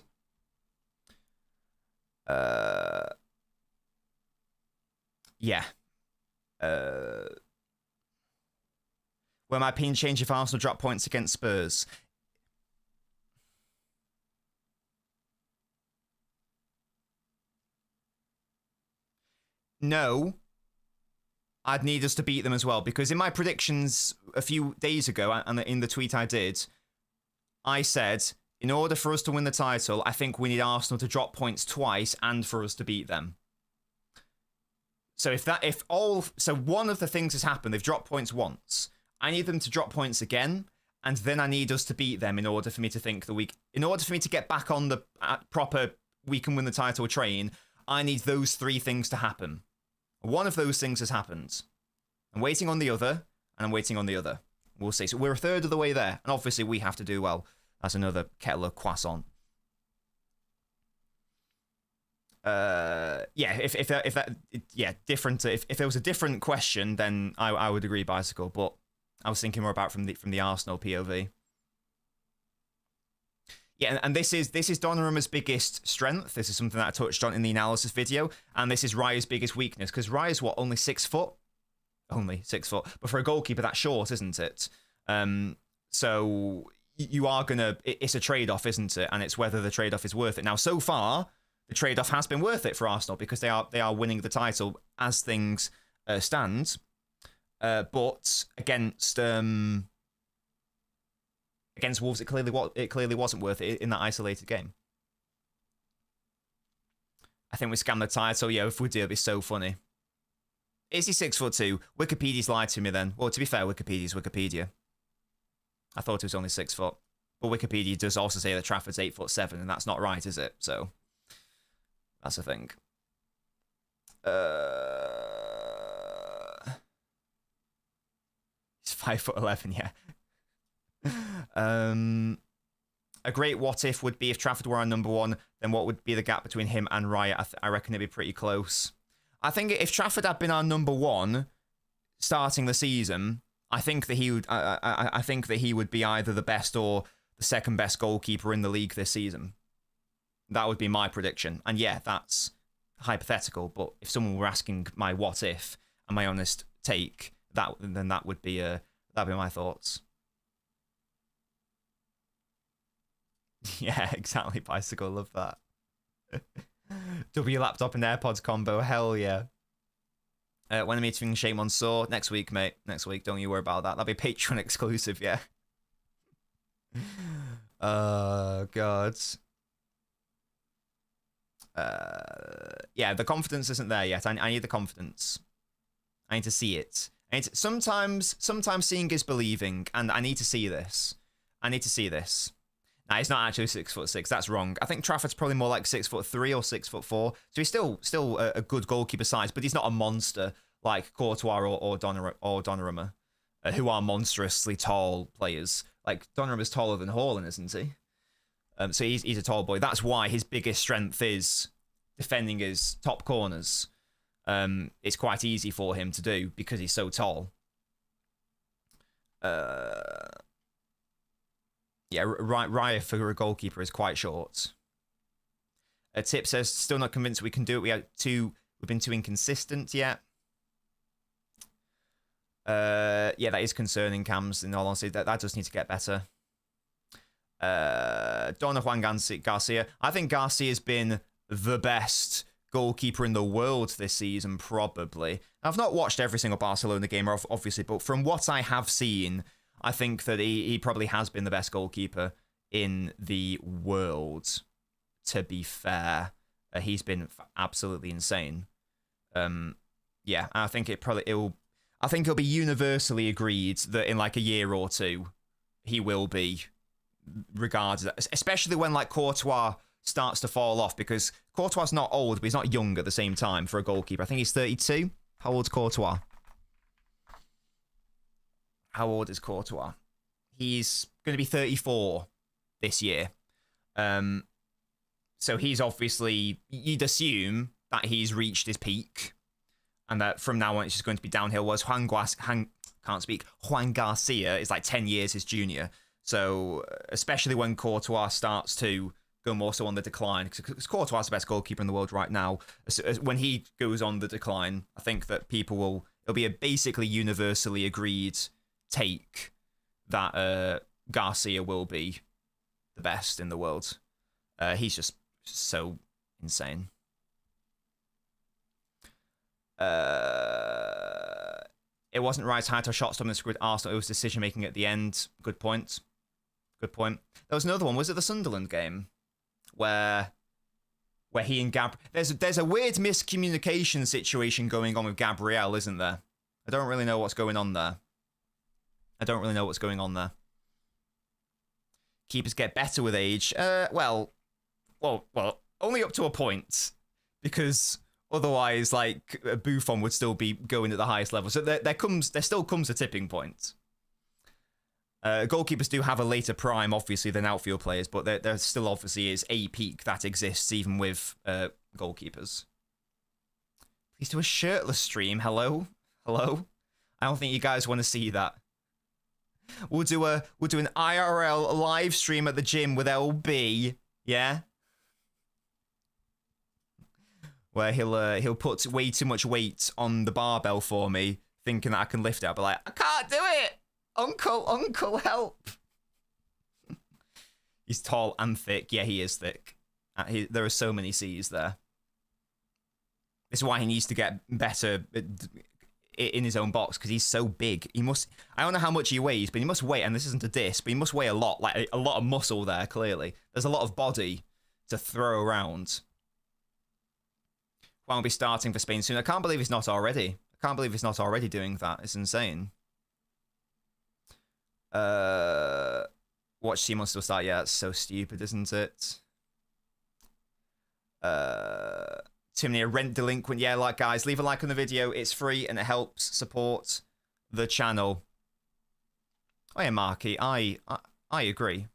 Yeah. Will my opinion change if Arsenal drop points against Spurs? No. I'd need us to beat them as well, because in my predictions a few days ago, and in the tweet I did, I said, in order for us to win the title, I think we need Arsenal to drop points twice and for us to beat them. So so one of the things has happened, they've dropped points once. I need them to drop points again, and then I need us to beat them in order for me to think in order for me to get back on the proper we can win the title train, I need those three things to happen. One of those things has happened. I'm waiting on the other, and I'm waiting on the other. We'll see. So we're a third of the way there, and obviously we have to do well. That's another kettle of croissant. If there was a different question, then I would agree bicycle, but I was thinking more about from the Arsenal POV. Yeah, and this is Donnarumma's biggest strength. This is something that I touched on in the analysis video, and this is Raya's biggest weakness, because Raya's only 6 foot? Only 6 foot. But for a goalkeeper, that's short, isn't it? So you are gonna. It's a trade-off, isn't it? And it's whether the trade-off is worth it. Now, so far, the trade-off has been worth it for Arsenal because they are winning the title as things stand. But against Wolves, it clearly wasn't worth it in that isolated game. I think we scammed the title. Yeah, if we do, it'd be so funny. Is he 6'2"? Wikipedia's lied to me then. Well, to be fair, Wikipedia's Wikipedia. I thought it was only 6 foot. But Wikipedia does also say that Trafford's 8'7", and that's not right, is it? So that's a thing. He's 5'11", yeah. A great what if would be if Trafford were our number 1, then what would be the gap between him and Raya? I reckon it'd be pretty close. I think if Trafford had been our number 1 starting the season, I think that he would. I think that he would be either the best or the second best goalkeeper in the league this season. That would be my prediction. And yeah, that's hypothetical. But if someone were asking my what if and my honest take, then that would be that'd be my thoughts. Yeah, exactly. Bicycle, love that. W laptop and AirPods combo, hell yeah. When I'm eating Shame on Saw next week, mate. Next week, don't you worry about that. That'll be Patreon exclusive, yeah. Oh God. Yeah, the confidence isn't there yet. I need the confidence. I need to see it. Sometimes seeing is believing, and I need to see this. Nah, he's not actually 6'6". That's wrong. I think Trafford's probably more like 6'3" or 6'4". So he's still a good goalkeeper size, but he's not a monster like Courtois or Donnarumma, who are monstrously tall players. Like Donnarumma's taller than Haaland, isn't he? So he's a tall boy. That's why his biggest strength is defending his top corners. It's quite easy for him to do because he's so tall. Yeah, Raya for a goalkeeper is quite short. Tip says, still not convinced we can do it. We've been too inconsistent yet. Yeah, that is concerning, Cams, in all honesty. That does need to get better. Donna Juan Garcia. I think Garcia's been the best goalkeeper in the world this season, probably. I've not watched every single Barcelona game, obviously, but from what I have seen, I think that he probably has been the best goalkeeper in the world, to be fair. He's been absolutely insane. Yeah, I think it'll be universally agreed that in like a year or two, he will be regarded, especially when like Courtois starts to fall off, because Courtois is not old, but he's not young at the same time for a goalkeeper. I think he's 32. How old's Courtois? How old is Courtois? He's going to be 34 this year. So he's obviously, you'd assume that he's reached his peak and that from now on it's just going to be downhill. Whereas Juan Garcia is like 10 years his junior. So especially when Courtois starts to go more so on the decline, because Courtois is the best goalkeeper in the world right now. When he goes on the decline, I think that it'll be a basically universally agreed take that Garcia will be the best in the world. He's just so insane. It wasn't right to a shot stop and screwed Arsenal. It was decision making at the end. Good point. Good point. There was another one. Was it the Sunderland game where he and there's a weird miscommunication situation going on with Gabriel, isn't there? I don't really know what's going on there. Keepers get better with age. Well, only up to a point, because otherwise, like, Buffon would still be going at the highest level. So there still comes a tipping point. Goalkeepers do have a later prime, obviously, than outfield players, but there still obviously is a peak that exists even with goalkeepers. Please do a shirtless stream. Hello? I don't think you guys want to see that. We'll do an IRL live stream at the gym with LB, yeah? Where he'll put way too much weight on the barbell for me, thinking that I can lift it. I'll be like, I can't do it! Uncle, help! He's tall and thick. Yeah, he is thick. There are so many C's there. This is why he needs to get better in his own box, because he's so big. I don't know how much he weighs, but he must weigh, and this isn't a diss, but he must weigh a lot, like a lot of muscle there, clearly. There's a lot of body to throw around. Won't be starting for Spain soon. I can't believe he's not already. Doing that. It's insane. Watch team wants to start. Yeah, it's so stupid, isn't it? Too many rent delinquent. Yeah, like, guys, leave a like on the video. It's free and it helps support the channel. Oh yeah, Marky, I agree.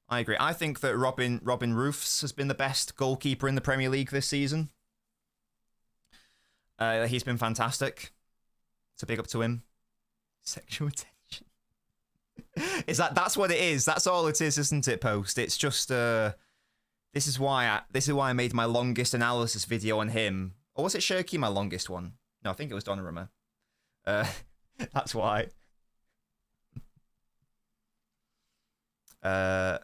I think that Robin Roofs has been the best goalkeeper in the Premier League this season. He's been fantastic. So big up to him. Sexual attention. That's what it is. That's all it is, isn't it, Post? It's just this is why I made my longest analysis video on him. Or was it Shirky, my longest one? No, I think it was Donnarumma. That's why. Yeah,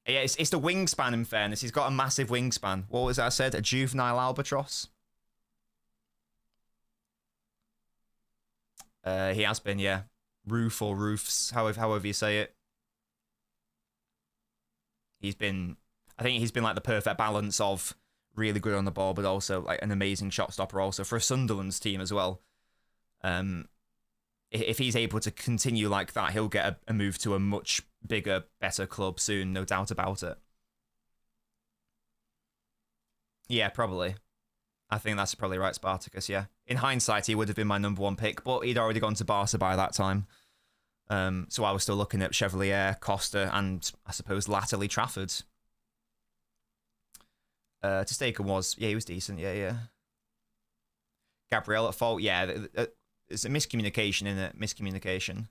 it's the wingspan, in fairness. He's got a massive wingspan. What was that I said? A juvenile albatross? He has been, yeah. Roof or roofs, however you say it. I think he's been like the perfect balance of really good on the ball, but also like an amazing shot stopper also for Sunderland's team as well. If he's able to continue like that, he'll get a move to a much bigger, better club soon, no doubt about it. Yeah, probably. I think that's probably right, Spartacus, yeah. In hindsight, he would have been my #1 pick, but he'd already gone to Barca by that time. So I was still looking at Chevalier, Costa, and I suppose latterly Trafford. Testegen he was decent, yeah. Gabriel at fault, yeah. It's a miscommunication, isn't it? Miscommunication.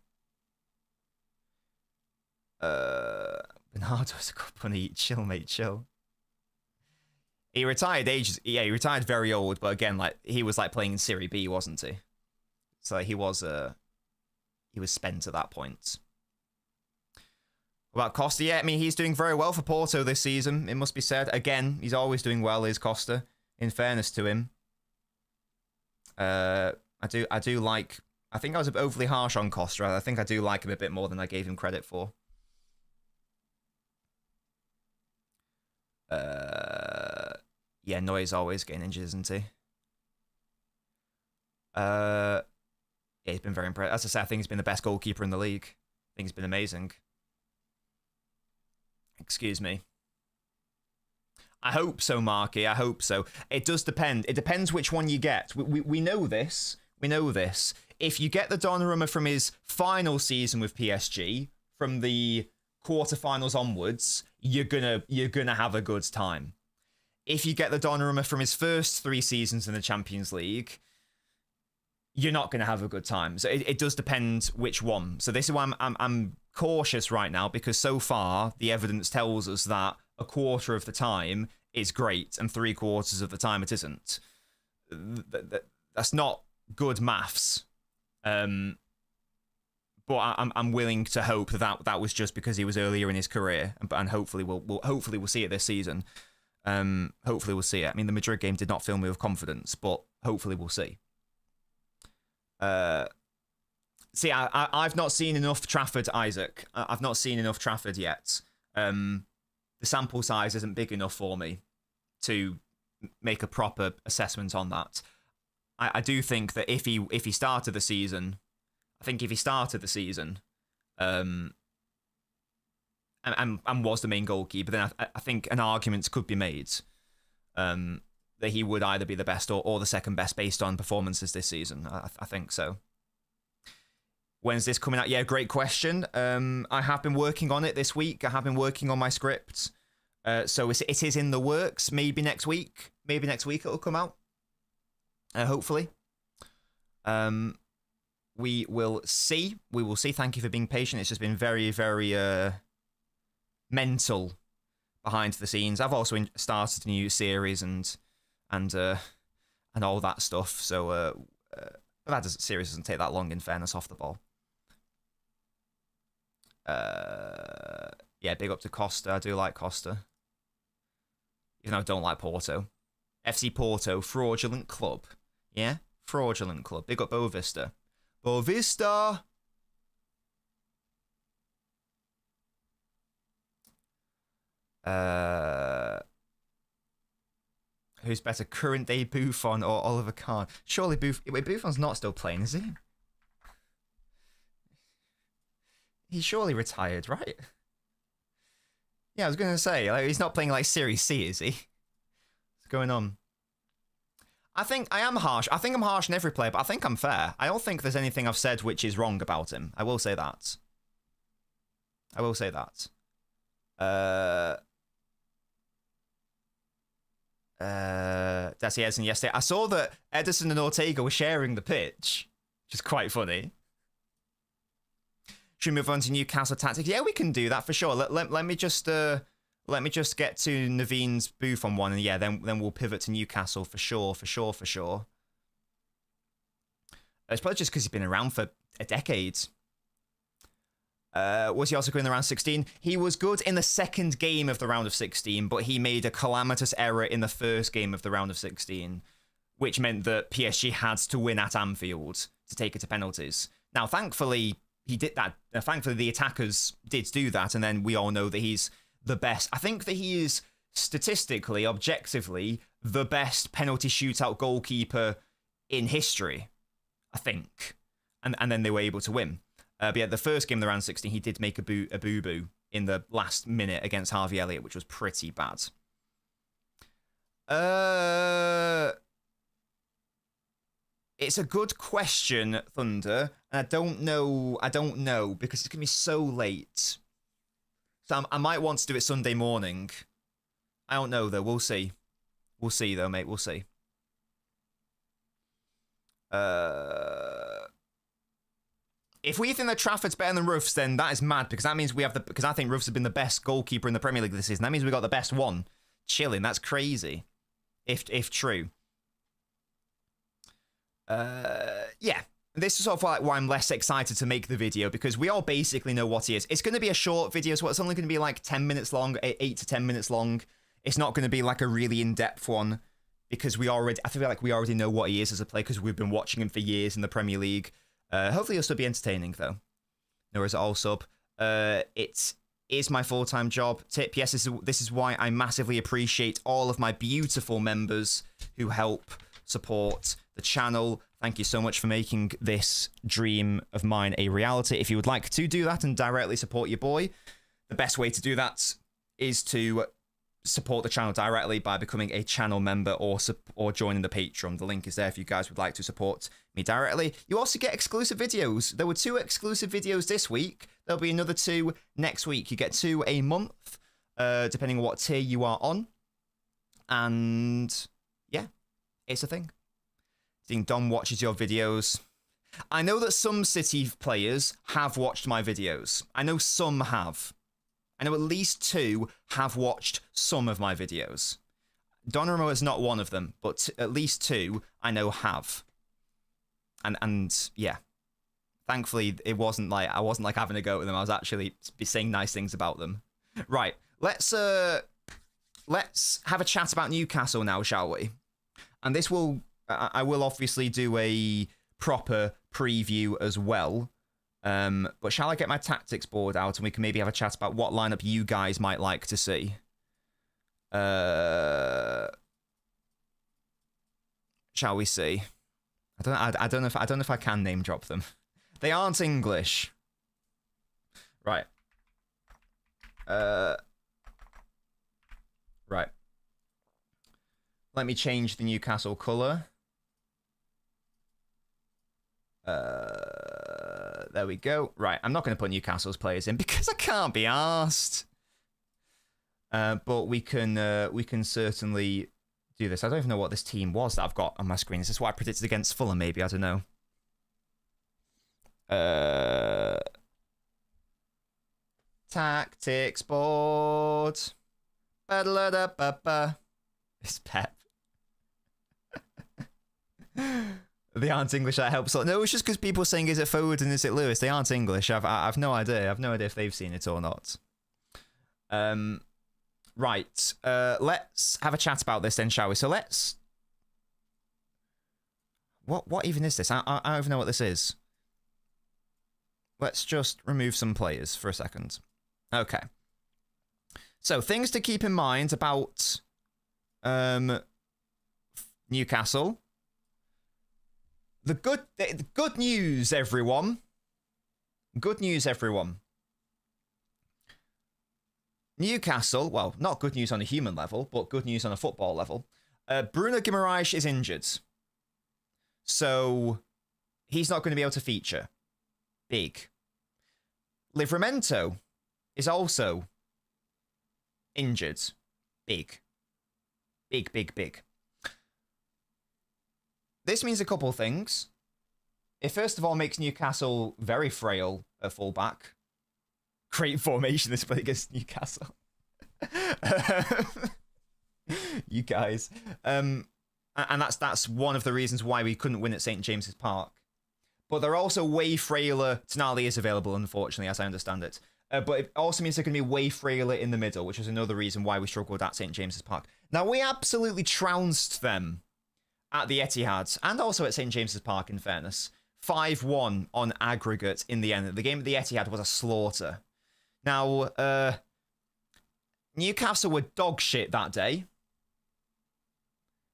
Bernardo's a good bunny. Chill, mate, chill. He retired he retired very old, but again, like, he was like playing in Serie B, wasn't he? So he was spent at that point. What about Costa? Yeah, I mean, he's doing very well for Porto this season, it must be said. Again, he's always doing well, is Costa, in fairness to him. I do like... I think I was overly harsh on Costa. I think I do like him a bit more than I gave him credit for. Yeah, Neuer's always getting injured, isn't he? Yeah, he's been very impressive. As I say, I think he's been the best goalkeeper in the league. I think he's been amazing. Excuse me. I hope so, Marky. I hope so. It does depend. It depends which one you get. We know this. We know this. If you get the Donnarumma from his final season with PSG, from the quarterfinals onwards, you're gonna have a good time. If you get the Donnarumma from his first 3 seasons in the Champions League, you're not going to have a good time. So it does depend which one. So this is why I'm cautious right now, because so far the evidence tells us that a quarter of the time is great and 3/4 of the time it isn't. That's not good maths. But I'm willing to hope that was just because he was earlier in his career, and hopefully we'll see it this season. Hopefully we'll see it. I mean, the Madrid game did not fill me with confidence, but hopefully we'll see. See, I've not seen enough Trafford, Isaac. I've not seen enough Trafford yet. The sample size isn't big enough for me to make a proper assessment on that. I do think that if he started the season, and was the main goalkeeper, then I think an argument could be made that he would either be the best or the second best based on performances this season. I think so. When's this coming out? Yeah, great question. I have been working on it this week. I have been working on my script. So it is in the works. Maybe next week. Maybe next week it'll come out. Hopefully. We will see. We will see. Thank you for being patient. It's just been very, very mental behind the scenes. I've also started a new series and all that stuff. So that series doesn't take that long, in fairness, off the ball. Yeah, big up to Costa. I do like Costa, even though I don't like Porto. FC Porto, fraudulent club. Yeah, fraudulent club. Big up Boavista. Boavista. Who's better, current day Buffon or Oliver Kahn? Surely Buffon's not still playing, is he? He's surely retired, right? Yeah, I was going to say, like, he's not playing like Series C, is he? What's going on? I think I am harsh. I think I'm harsh on every player, but I think I'm fair. I don't think there's anything I've said which is wrong about him. I will say that. I will say that. That's Edison yesterday. I saw that Edison and Ortega were sharing the pitch, which is quite funny. Should we move on to Newcastle tactics? Yeah, we can do that for sure. Let me just get to Naveen's Buffon one, and yeah, then we'll pivot to Newcastle for sure. It's probably just because he's been around for a decade. Was he also good in the round 16? He was good in the second game of the round of 16, but he made a calamitous error in the first game of the round of 16, which meant that PSG had to win at Anfield to take it to penalties. Now, thankfully, he did that. Thankfully, the attackers did do that, and then we all know that he's the best. I think that he is statistically, objectively, the best penalty shootout goalkeeper in history, I think. And then they were able to win. But yeah, the first game of the round 16, he did make a boo-boo in the last minute against Harvey Elliott, which was pretty bad. It's a good question, Thunder, and I don't know, because it's going to be so late. So I might want to do it Sunday morning. I don't know, though. We'll see. We'll see, though, mate. We'll see. If we think that Trafford's better than Ruffs, then that is mad, because that means we have because I think Ruffs has been the best goalkeeper in the Premier League this season. That means we got the best one. Chilling. That's crazy. If true. Yeah. This is sort of like why I'm less excited to make the video, because we all basically know what he is. It's going to be a short video, so it's only going to be like 10 minutes long, 8 to 10 minutes long. It's not going to be like a really in-depth one, because I feel like we already know what he is as a player, because we've been watching him for years in the Premier League. Hopefully he'll still be entertaining, though. Nor is it all sub. It is my full-time job. Tip, yes, this is why I massively appreciate all of my beautiful members who help support the channel. Thank you so much for making this dream of mine a reality. If you would like to do that and directly support your boy, the best way to do that is to support the channel directly by becoming a channel member or joining the Patreon. The link is there if you guys would like to support me directly. You also get exclusive videos. There were 2 exclusive videos this week. There'll be another 2 next week. You get 2 a month, depending on what tier you are on. And yeah, it's a thing. I think Dom watches your videos. I know that some City players have watched my videos. I know some have. I know at least 2 have watched some of my videos. Donnarumma is not one of them, but at least 2 I know have. And yeah, thankfully I wasn't like having a go at them. I was actually saying nice things about them. Right, let's have a chat about Newcastle now, shall we? And this will I will obviously do a proper preview as well. But shall I get my tactics board out and we can maybe have a chat about what lineup you guys might like to see? Shall we see? I don't know if I can name drop them. They aren't English. Right. Right. Let me change the Newcastle colour. There we go. Right, I'm not going to put Newcastle's players in because I can't be arsed. But we can certainly do this. I don't even know what this team was that I've got on my screen. Is this what I predicted against Fulham? Maybe, I don't know. Tactics board. It's Pep. They aren't English. That helps. No, it's just because people are saying, "Is it Forward and is it Lewis?" They aren't English. I've no idea. I've no idea if they've seen it or not. Right. Let's have a chat about this then, shall we? So let's. What even is this? I don't even know what this is. Let's just remove some players for a second. Okay. So things to keep in mind about Newcastle. The good news, everyone. Good news, everyone. Newcastle, well, not good news on a human level, but good news on a football level. Bruno Guimaraes is injured. So he's not going to be able to feature. Big. Livramento is also injured. Big. Big, big, big. This means a couple of things. It first of all makes Newcastle very frail at fullback. Great formation this play against Newcastle. You guys. And that's one of the reasons why we couldn't win at St. James's Park. But they're also way frailer. Tonali is available, unfortunately, as I understand it. But it also means they're going to be way frailer in the middle, which is another reason why we struggled at St. James's Park. Now, we absolutely trounced them at the Etihad, and also at St. James's Park, in fairness. 5-1 on aggregate in the end. The game at the Etihad was a slaughter. Now, Newcastle were dog shit that day.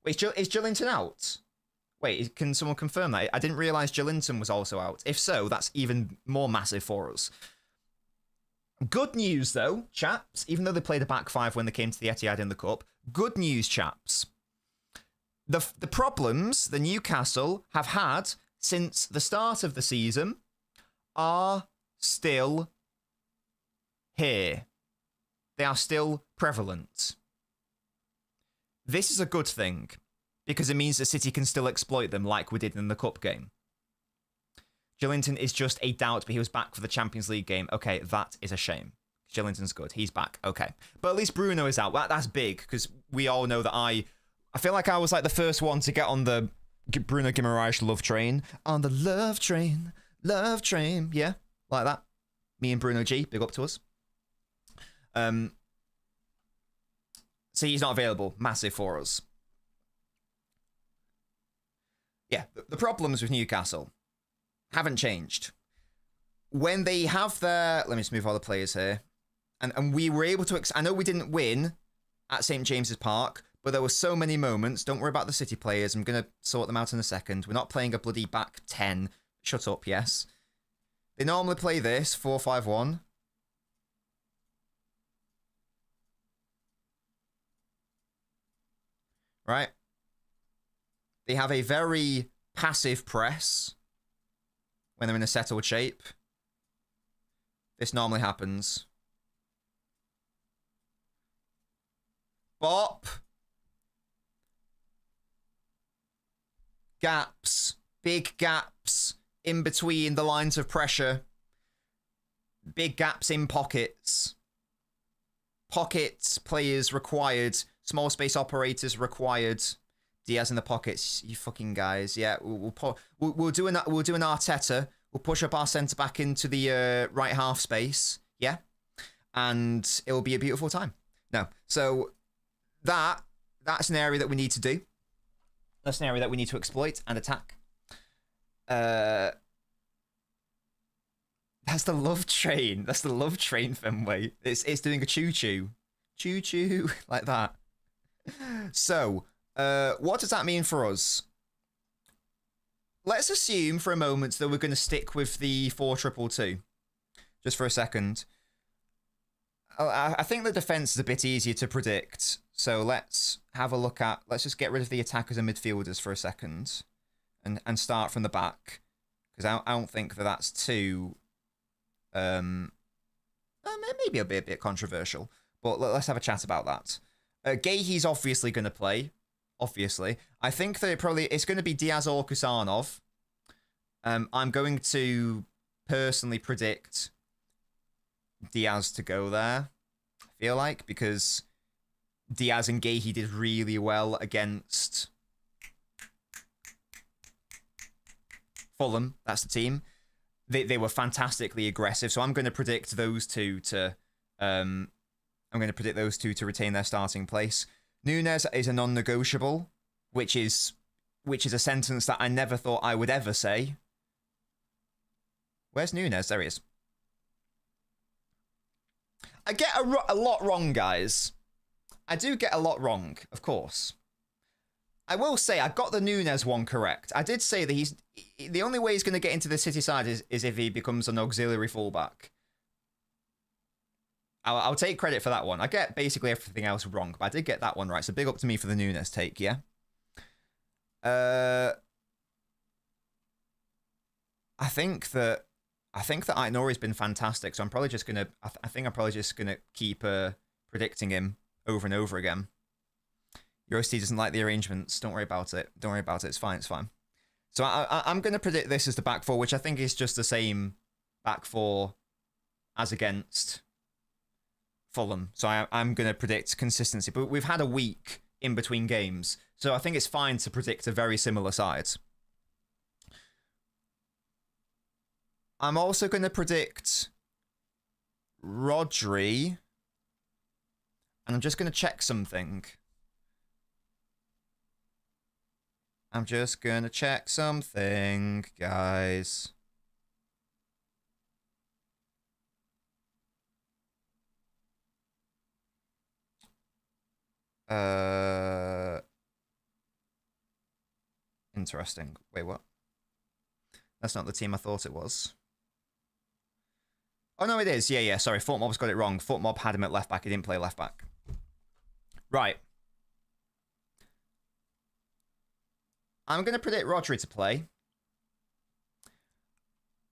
Wait, is Gillinton out? Wait, can someone confirm that? I didn't realise Gillinton was also out. If so, that's even more massive for us. Good news, though, chaps, even though they played a back five when they came to the Etihad in the Cup, good news, chaps. The problems the Newcastle have had since the start of the season are still here. They are still prevalent. This is a good thing, because it means that City can still exploit them like we did in the Cup game. Gillinton is just a doubt, but he was back for the Champions League game. Okay, that is a shame. Gillinton's good. He's back. Okay. But at least Bruno is out. That's big, because we all know that I feel like I was like the first one to get on the Bruno Guimaraes love train. On the love train. Love train. Yeah, like that. Me and Bruno G, big up to us. So he's not available. Massive for us. Yeah, the problems with Newcastle haven't changed. When they have their... Let me just move all the players here. And we were able to... I know we didn't win at St. James's Park, but there were so many moments. Don't worry about the City players. I'm going to sort them out in a second. We're not playing a bloody back 10. Shut up, yes. They normally play this, 4-5-1. Right? They have a very passive press when they're in a settled shape. This normally happens. Bop. Gaps. Big gaps in between the lines of pressure. Big gaps in pockets. Pockets, players required. Small space operators required. Diaz in the pockets. You fucking guys. Yeah, we'll do an Arteta. We'll push up our centre back into the right half space. Yeah, and it will be a beautiful time. No, so that's an area that we need to do. That's an area that we need to exploit and attack. That's the love train. That's the love train, Fenway. It's doing a choo-choo. Choo-choo. Like that. So, what does that mean for us? Let's assume for a moment that we're going to stick with the 4-2-2. Just for a second. I think the defense is a bit easier to predict. So let's have a look at... Let's just get rid of the attackers and midfielders for a second. And start from the back. Because I don't think that that's too... maybe a bit controversial. But let's have a chat about that. Gahey's obviously going to play. Obviously. I think that it's going to be Diaz or Kusanov. I'm going to personally predict Diaz to go there. I feel like, because Diaz and Gahey did really well against Fulham. That's the team. They were fantastically aggressive. So I'm going to predict those two to retain their starting place. Nunes is a non-negotiable, which is a sentence that I never thought I would ever say. Where's Nunes? There he is. I get a lot wrong, guys. I do get a lot wrong, of course. I will say I got the Nunes one correct. I did say that the only way he's going to get into the City side is if he becomes an auxiliary fullback. I'll take credit for that one. I get basically everything else wrong, but I did get that one right. So big up to me for the Nunes take, yeah? I think that Aït-Nouri's been fantastic, so I'm probably just gonna. I think I'm probably just gonna keep predicting him over and over again. Yosti doesn't like the arrangements. Don't worry about it. Don't worry about it. It's fine. It's fine. So I'm gonna predict this as the back four, which I think is just the same back four as against Fulham. So I'm gonna predict consistency. But we've had a week in between games, so I think it's fine to predict a very similar side. I'm also going to predict Rodri. And I'm just going to check something. I'm just going to check something, guys. Interesting. Wait, what? That's not the team I thought it was. Oh, no, it is. Yeah. Sorry, FootMob's got it wrong. FootMob had him at left back. He didn't play left back. Right. I'm going to predict Rodri to play.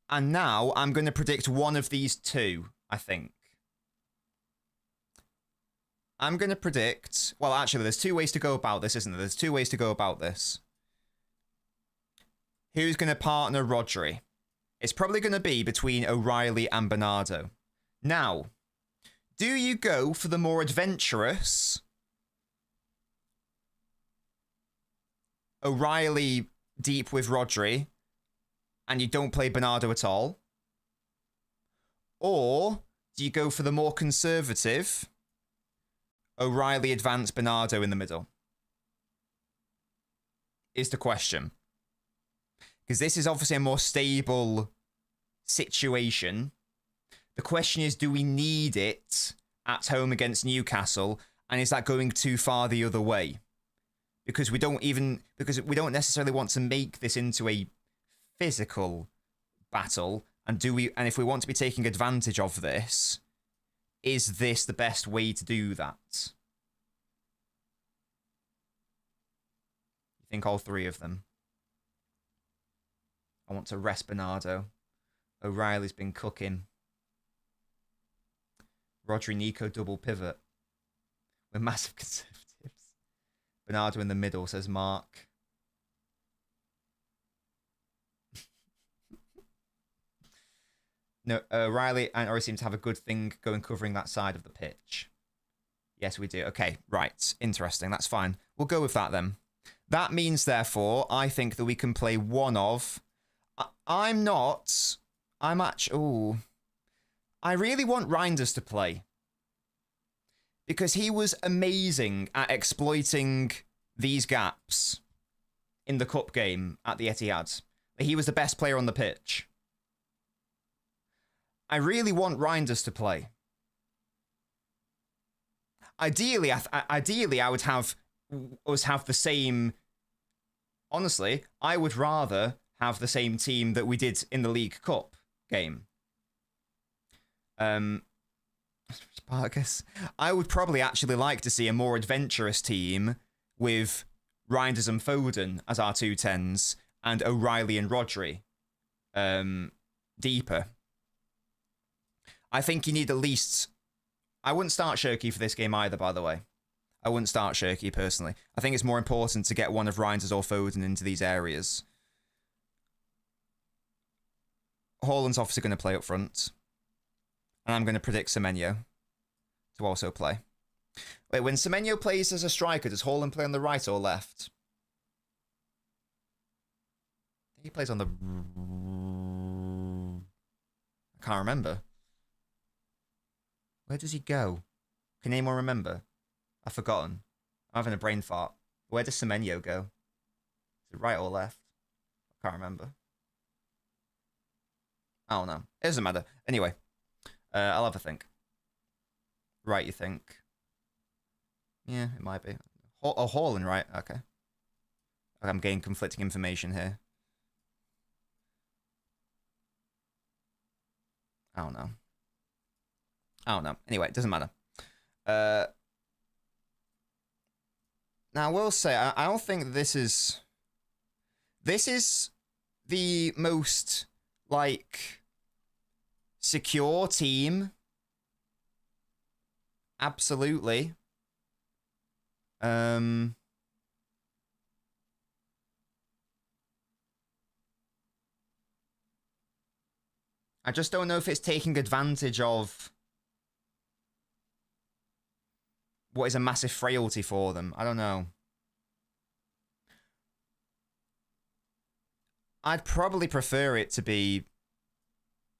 And now I'm going to predict one of these two, I think. I'm going to predict... Well, actually, there's two ways to go about this, isn't there? There's two ways to go about this. Who's going to partner Rodri? It's probably going to be between O'Reilly and Bernardo. Now, do you go for the more adventurous O'Reilly deep with Rodri and you don't play Bernardo at all? Or do you go for the more conservative O'Reilly advance Bernardo in the middle? Is the question. Because this is obviously a more stable situation. The question is, do we need it at home against Newcastle? And is that going too far the other way? Because we don't necessarily want to make this into a physical battle. And if we want to be taking advantage of this, is this the best way to do that? You think all three of them? I want to rest Bernardo. O'Reilly's been cooking. Rodri Nico double pivot. We're massive conservatives. Bernardo in the middle, says Mark. No, O'Reilly and Ori seem to have a good thing going covering that side of the pitch. Yes, we do. Okay, right. Interesting. That's fine. We'll go with that then. That means, therefore, I think that we can play one of... I really want Reinders to play. Because he was amazing at exploiting these gaps in the cup game at the Etihad. He was the best player on the pitch. I really want Reinders to play. Ideally, I would have us have the same. Honestly, I would rather have the same team that we did in the League Cup game. Spartacus. I would probably actually like to see a more adventurous team with Reinders and Foden as our 210s and O'Reilly and Rodri deeper. I think you need at least... I wouldn't start Shirky for this game either, by the way. I wouldn't start Shirky, personally. I think it's more important to get one of Reinders or Foden into these areas. Haaland's obviously going to play up front. And I'm going to predict Semenyo to also play. Wait, when Semenyo plays as a striker, does Haaland play on the right or left? I think he plays on the... I can't remember. Where does he go? Can anyone remember? I've forgotten. I'm having a brain fart. Where does Semenyo go? Is it right or left? I can't remember. I don't know. It doesn't matter. Anyway, I'll have a think. Right, you think? Yeah, it might be. Oh, Haaland, right? Okay. I'm getting conflicting information here. I don't know. Anyway, it doesn't matter. Now, I will say, I don't think this is... This is the most, like, secure team. Absolutely. I just don't know if it's taking advantage of what is a massive frailty for them. I don't know. I'd probably prefer it to be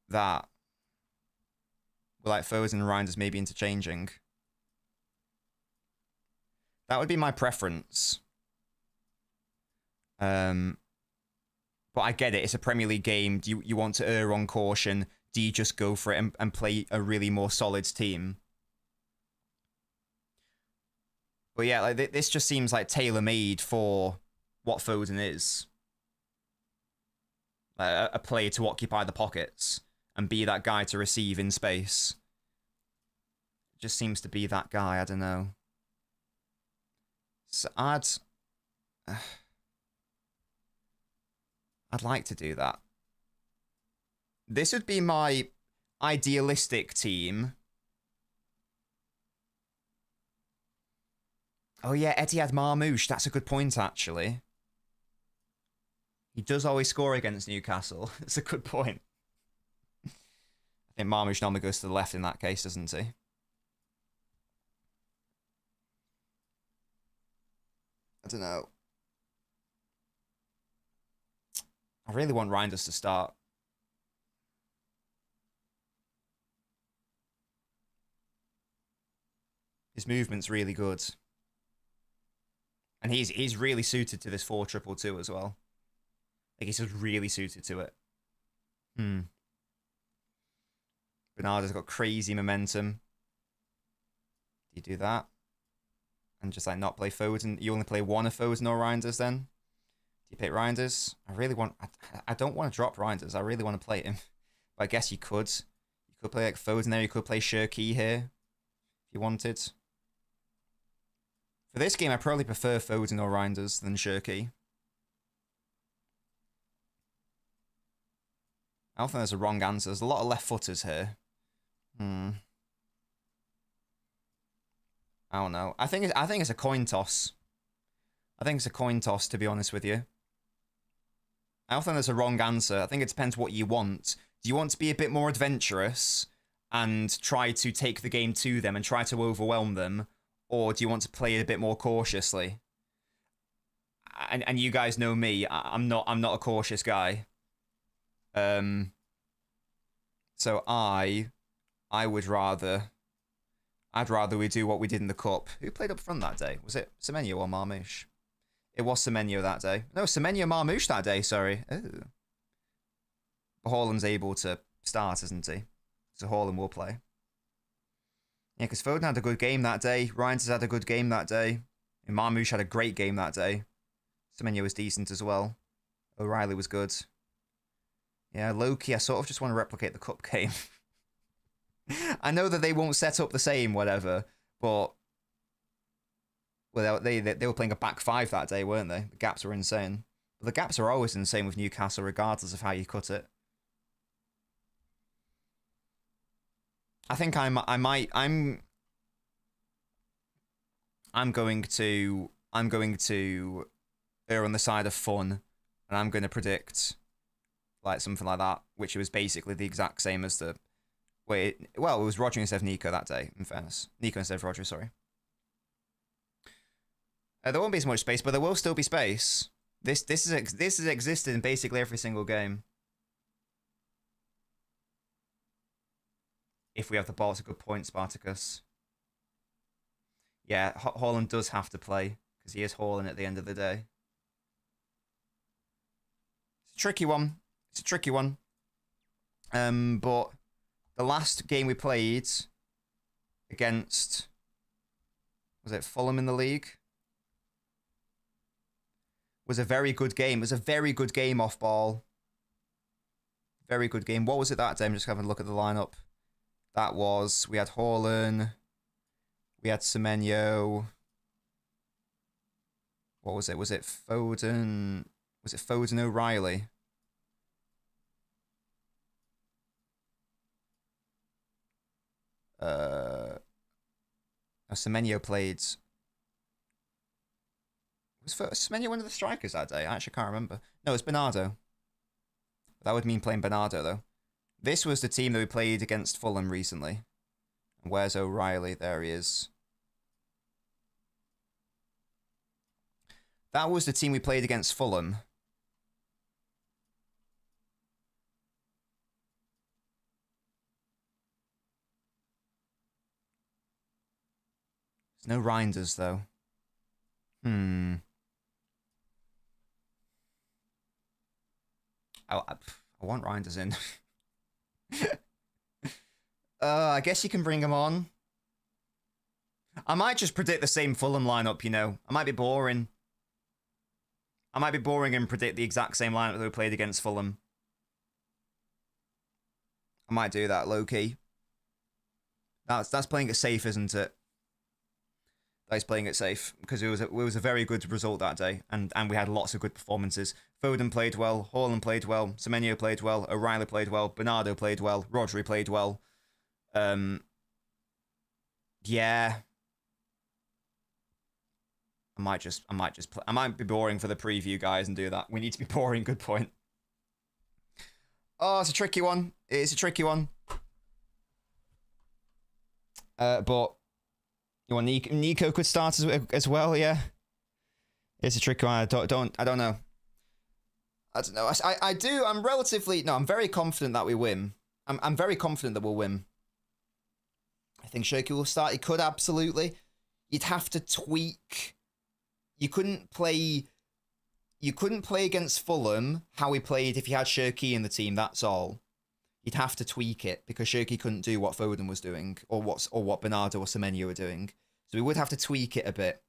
that. Like Foden and Reinders maybe interchanging. That would be my preference. But I get it. It's a Premier League game. Do you want to err on caution? Do you just go for it and play a really more solid team? But yeah, like this just seems like tailor-made for what Foden is. A player to occupy the pockets and be that guy to receive in space. Just seems to be that guy, I don't know. So I'd like to do that. This would be my idealistic team. Oh yeah, Etihad Marmoush. That's a good point, actually. He does always score against Newcastle. It's a good point. I think Marmoush normally goes to the left in that case, doesn't he? I don't know. I really want Reinders to start. His movement's really good. And he's really suited to this 4-2-2 as well. Like, he's just really suited to it. Bernardo's got crazy momentum. Do you do that? And just, like, not play Foden? You only play one of Foden or Reinders then? Do you pick Reinders? I don't want to drop Reinders. I really want to play him. But I guess you could. You could play, like, Foden there. You could play Shirky here. If you wanted. For this game, I probably prefer Foden or Reinders than Shirky. I don't think there's a wrong answer. There's a lot of left footers here. I don't know. I think it's a coin toss. I think it's a coin toss, to be honest with you. I don't think there's a wrong answer. I think it depends what you want. Do you want to be a bit more adventurous and try to take the game to them and try to overwhelm them? Or do you want to play it a bit more cautiously? And you guys know me. I'm not a cautious guy. So I'd rather we do what we did in the cup. Who played up front that day? Was it Semenyo or Marmoush? It was Semenyo that day. No, Semenyo Marmoush that day, sorry. Oh. But Haaland's able to start, isn't he? So Haaland will play. Yeah, because Foden had a good game that day. Reinders had a good game that day. And Marmoush had a great game that day. Semenyo was decent as well. O'Reilly was good. Yeah, low-key, I sort of just want to replicate the cup game. I know that they won't set up the same, whatever, but well, they were playing a back five that day, weren't they? The gaps were insane. But the gaps are always insane with Newcastle, regardless of how you cut it. I think I'm going to err on the side of fun, and I'm going to predict like something like that, which was basically the exact same as the it was Rodri instead of Nico that day. In fairness, Nico instead of Rodri. Sorry. There won't be as much space, but there will still be space. This has existed in basically every single game. If we have the ball, it's a good point, Spartacus. Yeah, Haaland does have to play, because he is Haaland at the end of the day. It's a tricky one. It's a tricky one. But the last game we played against, was it Fulham in the league? Was a very good game. It was a very good game off ball. Very good game. What was it that day? I'm just having a look at the lineup. That was, we had Haaland, we had Semenyo. What was it? Was it Foden? Was it Foden O'Reilly? Semenyo played. Was Semenyo one of the strikers that day? I actually can't remember. No, it's Bernardo. That would mean playing Bernardo, though. This was the team that we played against Fulham recently. And where's O'Reilly? There he is. That was the team we played against Fulham. There's no Reinders, though. I want Reinders in. I guess you can bring him on. I might just predict the same Fulham lineup, you know. I might be boring. I might be boring and predict the exact same lineup that we played against Fulham. I might do that, low-key. That's playing it safe, isn't it? That's playing it safe, because it was a very good result that day, and we had lots of good performances. Foden played well, Haaland played well, Semenyo played well, O'Reilly played well, Bernardo played well, Rodri played well. Yeah. I might be boring for the preview, guys, and do that. We need to be boring, good point. Oh, it's a tricky one. It's a tricky one. But you want Nico could start as well, yeah. It's a tricky one. I don't know. I don't know. I'm very confident that we win. I'm very confident that we'll win. I think Shirky will start. He could absolutely. You'd have to tweak. You couldn't play against Fulham how he played if you had Shirky in the team. That's all. You'd have to tweak it because Shirky couldn't do what Foden was doing or what Bernardo or Semenyo were doing. So we would have to tweak it a bit.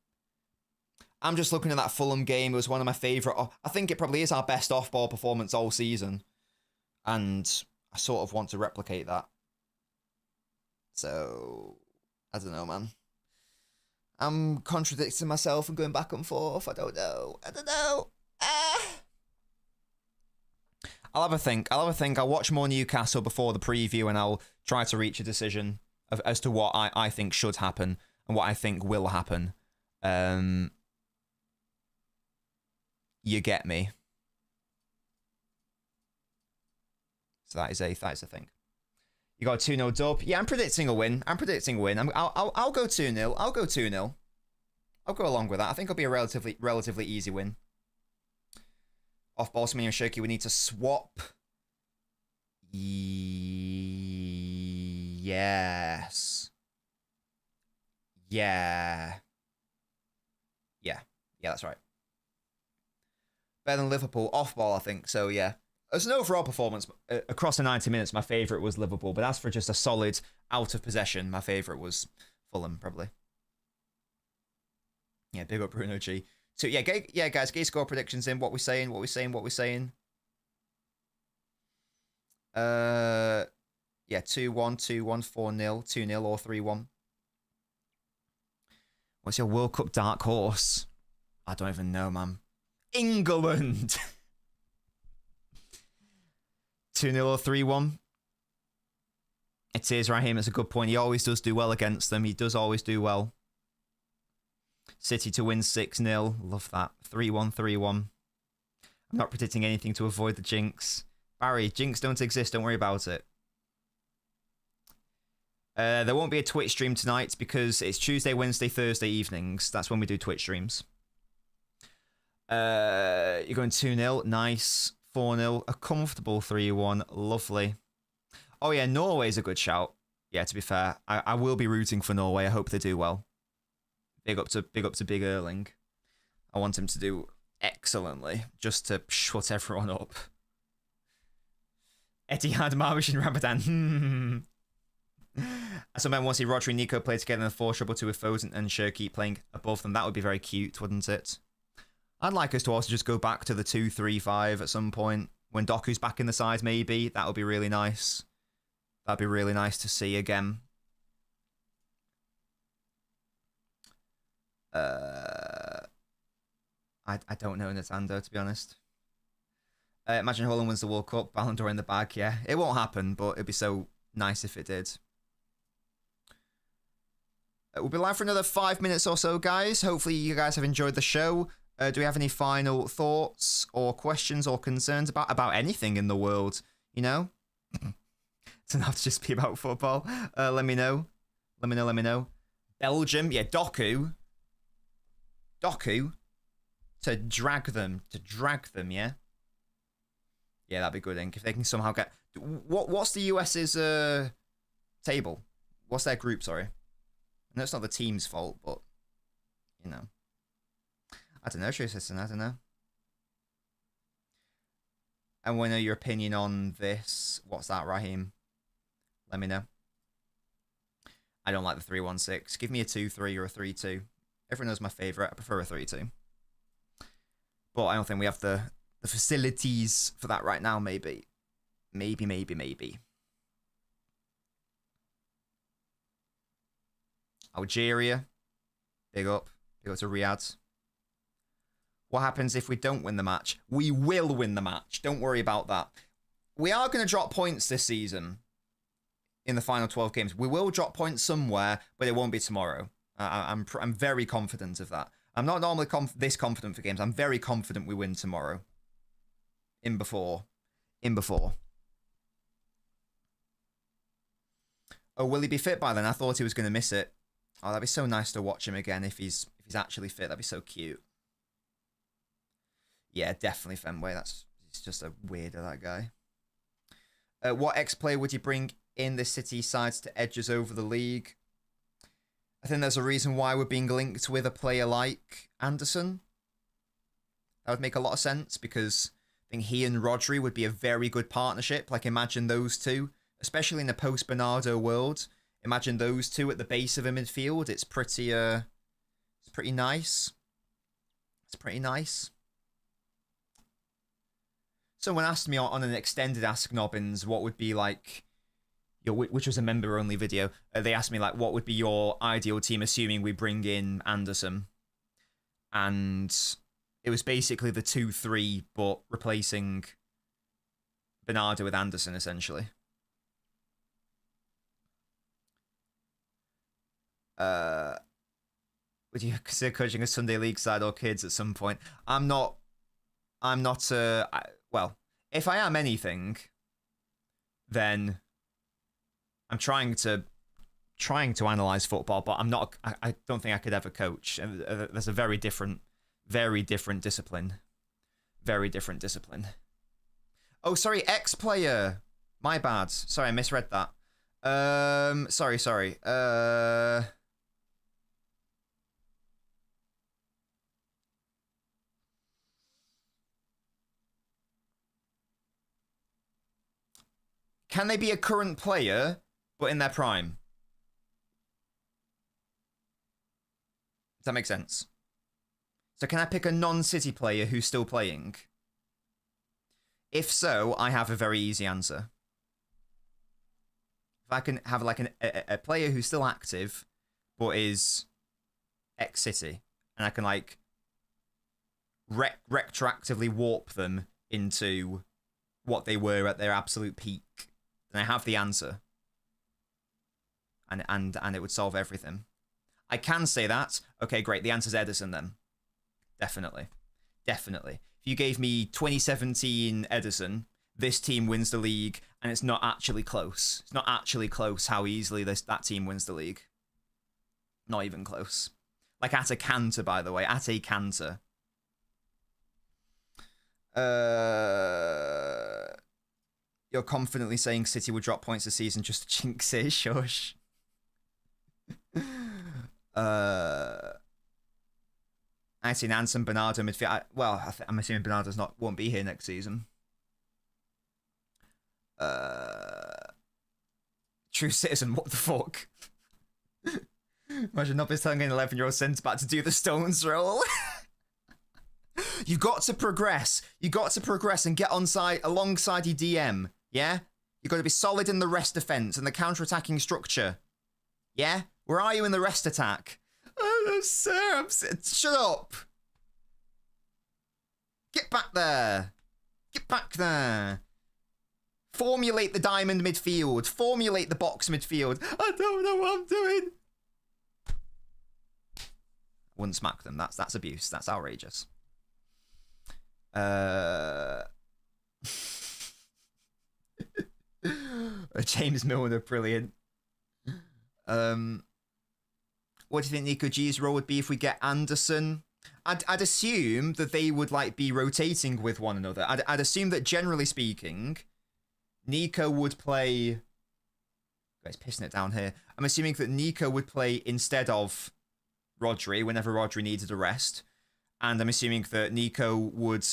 I'm just looking at that Fulham game. It was one of my favourite. I think it probably is our best off-ball performance all season. And I sort of want to replicate that. So, I don't know, man. I'm contradicting myself and going back and forth. I don't know. I'll have a think. I'll watch more Newcastle before the preview and I'll try to reach a decision as to what I think should happen and what I think will happen. You get me. So that is a thing. You got a 2-0 dub. Yeah, I'm predicting a win. I'll go 2-0. I'll go 2-0. I'll go along with that. I think it'll be a relatively easy win. Off ball, Semenyo and Shirky, we need to swap. Yes. Yeah, that's right. Better than Liverpool. Off ball, I think. So, yeah. as an overall performance across the 90 minutes, my favourite was Liverpool. But as for just a solid out of possession, my favourite was Fulham, probably. Yeah, big up Bruno G. So yeah, guys, get score predictions in. What we saying? Yeah, 2-1, 2-1, 4-0, 2-0, or 3-1. What's your World Cup dark horse? I don't even know, man. England! 2-0 or 3-1? It is, Raheem. It's a good point. He always does do well against them. He does always do well. City to win 6-0. Love that. 3-1, 3-1. I'm not predicting anything to avoid the jinx. Barry, jinx don't exist. Don't worry about it. There won't be a Twitch stream tonight because it's Tuesday, Wednesday, Thursday evenings. That's when we do Twitch streams. You're going 2-0. Nice. 4-0. A comfortable 3-1. Lovely. Oh, yeah. Norway's a good shout. Yeah, to be fair. I will be rooting for Norway. I hope they do well. Big up to Big Erling. I want him to do excellently just to shut everyone up. Etihad, Marwish and Ramadan. I sometimes want to see Rodri and Nico play together in a 4-2 with Foden and Shirky playing above them. That would be very cute, wouldn't it? I'd like us to also just go back to the 2-3-5 at some point. When Doku's back in the side, maybe. That would be really nice. That'd be really nice to see again. I don't know Nintendo, to be honest. Imagine Holland wins the World Cup, Ballon d'Or in the bag. Yeah, it won't happen, but it'd be so nice if it did. We'll be live for another 5 minutes or so, guys. Hopefully you guys have enjoyed the show. Do we have any final thoughts or questions or concerns about anything in the world? You know? It doesn't have to just be about football. Let me know. Let me know. Belgium, yeah, Doku. To drag them, yeah? Yeah, that'd be good, Ink. If they can somehow get... What's the US's table? What's their group, sorry? I know it's not the team's fault, but, you know. I don't know, True Citizen, I don't know. I want to know your opinion on this. What's that, Raheem? Let me know. I don't like the 3-1-6. Give me a 2-3 or a 3-2. Everyone knows my favourite. I prefer a 3-2. But I don't think we have the facilities for that right now, maybe. Maybe. Algeria. Big up. Big up to Riyadh. What happens if we don't win the match? We will win the match. Don't worry about that. We are going to drop points this season in the final 12 games. We will drop points somewhere, but it won't be tomorrow. I'm very confident of that. I'm not normally this confident for games. I'm very confident we win tomorrow. In before. Oh, will he be fit by then? I thought he was going to miss it. Oh, that'd be so nice to watch him again if he's actually fit. That'd be so cute. Yeah, definitely Fenway. He's just a weirdo, that guy. What ex-player would you bring in the City sides to edge us over the league? I think there's a reason why we're being linked with a player like Anderson. That would make a lot of sense because I think he and Rodri would be a very good partnership. Like, imagine those two, especially in the post-Bernardo world. Imagine those two at the base of a midfield. It's pretty nice. It's pretty nice. Someone asked me on an extended Ask Nobbins what would be like, which was a member-only video. They asked me like, what would be your ideal team, assuming we bring in Anderson, and it was basically the 2-3, but replacing Bernardo with Anderson essentially. Would you consider coaching a Sunday League side or kids at some point? I'm not. Well, if I am anything, then I'm trying to analyze football, but I'm not. I don't think I could ever coach. And there's a very different discipline. Very different discipline. Oh, sorry, ex-player. My bad. Sorry, I misread that. Sorry. Can they be a current player, but in their prime? Does that make sense? So can I pick a non-City player who's still playing? If so, I have a very easy answer. If I can have like a player who's still active, but is ex-City, and I can like retroactively warp them into what they were at their absolute peak, then I have the answer. And it would solve everything. I can say that. Okay, great. The answer's Ederson then. Definitely. Definitely. If you gave me 2017 Ederson, this team wins the league, and it's not actually close. It's not actually close how easily that team wins the league. Not even close. Like at a canter, by the way. At a canter. You're confidently saying City would drop points this season just to jinx it. Shush. I see Nansen, Bernardo midfield. Well, I'm assuming Bernardo's won't be here next season. True citizen, what the fuck? Imagine Nobbins telling an 11-year-old centre-back to do the Stones roll. You've got to progress. You've got to progress and get alongside your DM. Yeah? You've got to be solid in the rest defence and the counter-attacking structure. Yeah? Where are you in the rest attack? Oh, sir, shut up. Get back there. Get back there. Formulate the diamond midfield. Formulate the box midfield. I don't know what I'm doing. Wouldn't smack them. That's abuse. That's outrageous. James Milner, brilliant. What do you think Nico G's role would be if we get Anderson? I'd assume that they would like be rotating with one another. I'd assume that generally speaking, Nico would play. Guys, pissing it down here. I'm assuming that Nico would play instead of Rodri whenever Rodri needed a rest, and I'm assuming that Nico would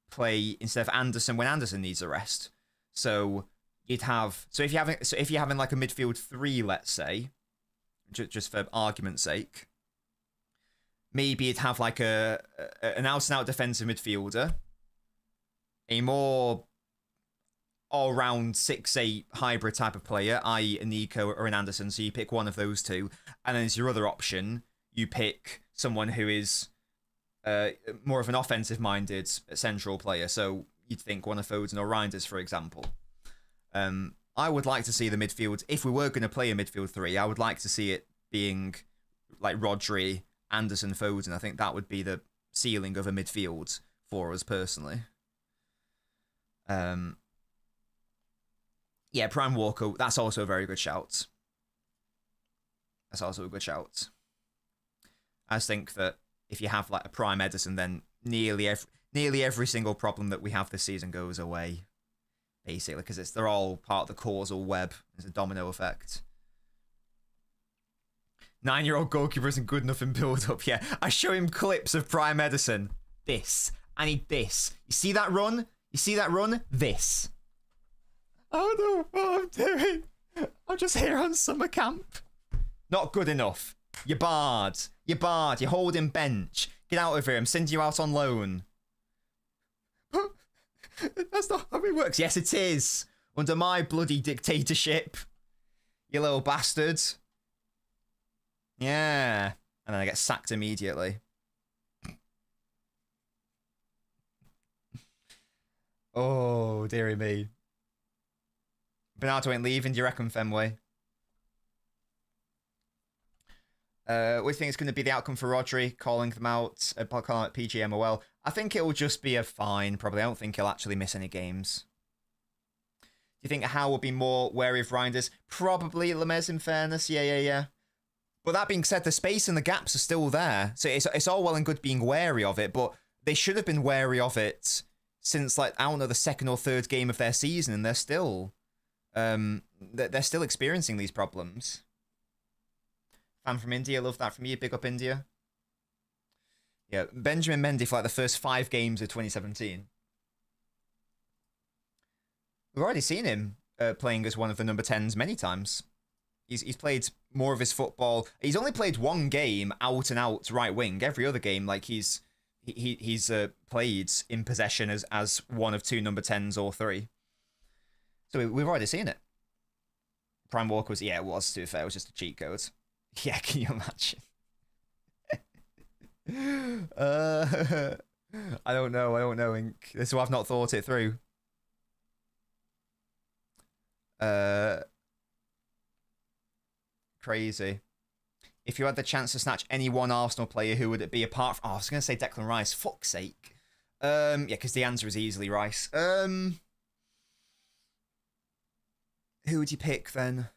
play instead of Anderson when Anderson needs a rest. So you'd have if you're having like a midfield three, let's say, just for argument's sake, maybe you'd have like an out-and-out defensive midfielder, a more all-round 6'8" hybrid type of player, i.e. a Nico or an Anderson, so you pick one of those two, and then as your other option, you pick someone who is more of an offensive-minded central player, so you'd think one of Foden or Reinders, for example. I would like to see the midfield, if we were going to play a midfield three, I would like to see it being like Rodri, Anderson, Foden. I think that would be the ceiling of a midfield for us personally. Yeah, Prime Walker, that's also a very good shout. That's also a good shout. I just think that if you have like a Prime Ederson, then nearly every single problem that we have this season goes away. Basically, because they're all part of the causal web. It's a domino effect. 9-year-old goalkeeper isn't good enough in build-up. Yeah, I show him clips of Prime Ederson. This. I need this. You see that run? You see that run? This. I don't know what I'm doing. I'm just here on summer camp. Not good enough. You're barred. You're barred. You're holding bench. Get out of here. I'm sending you out on loan. That's not how it works. Yes, it is. Under my bloody dictatorship. You little bastard. Yeah. And then I get sacked immediately. Oh, dearie me. Bernardo ain't leaving, do you reckon, Fenway? What do you think is going to be the outcome for Rodri? Calling them out, calling out PGMOL. I think it will just be a fine, probably. I don't think he'll actually miss any games. Do you think Howe will be more wary of Reinders? Probably, Lemez, in fairness. Yeah. But that being said, the space and the gaps are still there. So it's all well and good being wary of it, but they should have been wary of it since, like, I don't know, the second or third game of their season, and they're still experiencing these problems. Fan from India, love that from you. Big up India. Yeah, Benjamin Mendy for like the first 5 games of 2017. We've already seen him playing as one of the number 10s many times. He's played more of his football. He's only played one game out and out right wing. Every other game, like he's played in possession as one of 2 number 10s or 3. So we've already seen it. Prime Walker was, yeah, it was, to be fair, it was just a cheat code. Yeah, can you imagine? I don't know, Ink. This is why I've not thought it through. Crazy. If you had the chance to snatch any one Arsenal player, who would it be apart from... Oh, I was going to say Declan Rice. Fuck's sake. Yeah, because the answer is easily Rice. Who would you pick, then?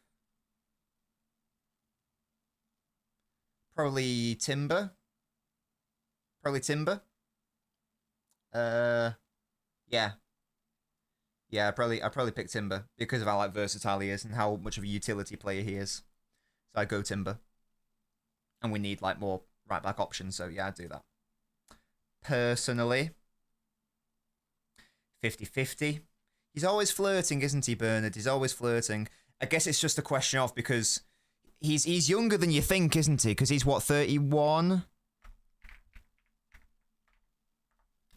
Probably Timber. Yeah. Yeah, I'd probably pick Timber because of how like versatile he is and how much of a utility player he is. So I'd go Timber. And we need like more right back options, so yeah, I'd do that. Personally, 50-50. He's always flirting, isn't he, Bernard? He's always flirting. I guess it's just a question of because he's younger than you think, isn't he? Because he's what, 31?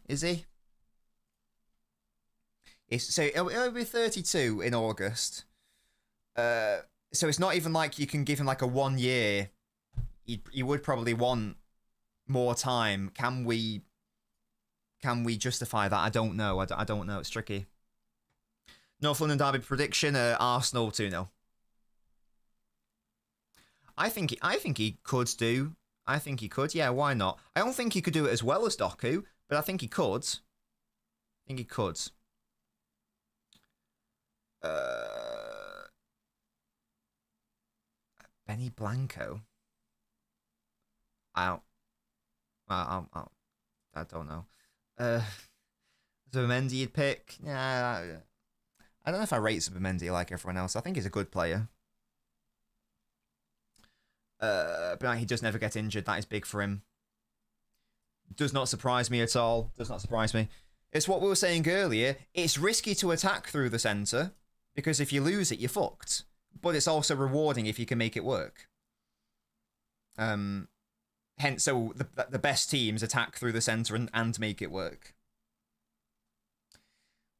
Is he? So he'll be 32 in August. So it's not even like you can give him like a 1 year. You would probably want more time. Can we justify that? I don't know. I don't know. It's tricky. North London derby prediction: Arsenal 2-0. I think he could do. I think he could. Yeah, why not? I don't think he could do it as well as Doku, but I think he could. I think he could. Benny Blanco. I don't know. Zubimendi you'd pick? Yeah, I don't know if I rate Zubimendi like everyone else. I think he's a good player. But he does never get injured. That is big for him. Does not surprise me at all. Does not surprise me. It's what we were saying earlier. It's risky to attack through the centre because if you lose it, you're fucked. But it's also rewarding if you can make it work. Hence, so the best teams attack through the centre and make it work.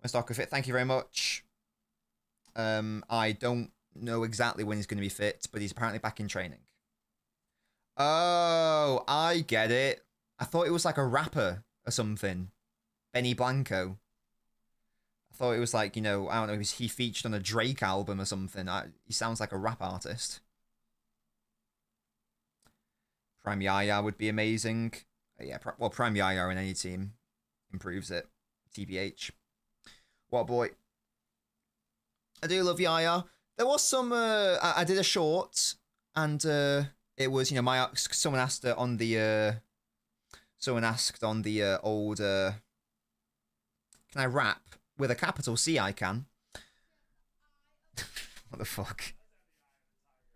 West Docker fit, thank you very much. I don't know exactly when he's going to be fit, but he's apparently back in training. Oh, I get it. I thought it was like a rapper or something. Benny Blanco. I thought it was like, you know, I don't know, he featured on a Drake album or something. He sounds like a rap artist. Prime Yaya would be amazing. Yeah, well, Prime Yaya in any team improves it. TBH. What a boy. I do love Yaya. There was some, I did a short, and it was, you know, someone asked on the, old, can I rap with a capital C? I can. What the fuck?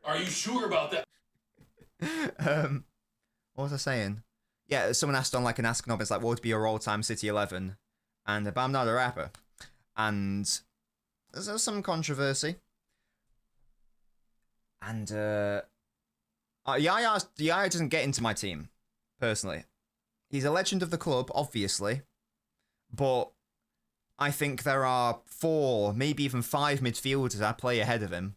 Are you sure about that? What was I saying? Yeah, someone asked on like an Ask Nobbins, like, what would be your all-time City 11? And but I'm not a rapper. And there's some controversy. And Yaya doesn't get into my team, personally. He's a legend of the club, obviously. But I think there are 4, maybe even 5 midfielders I play ahead of him.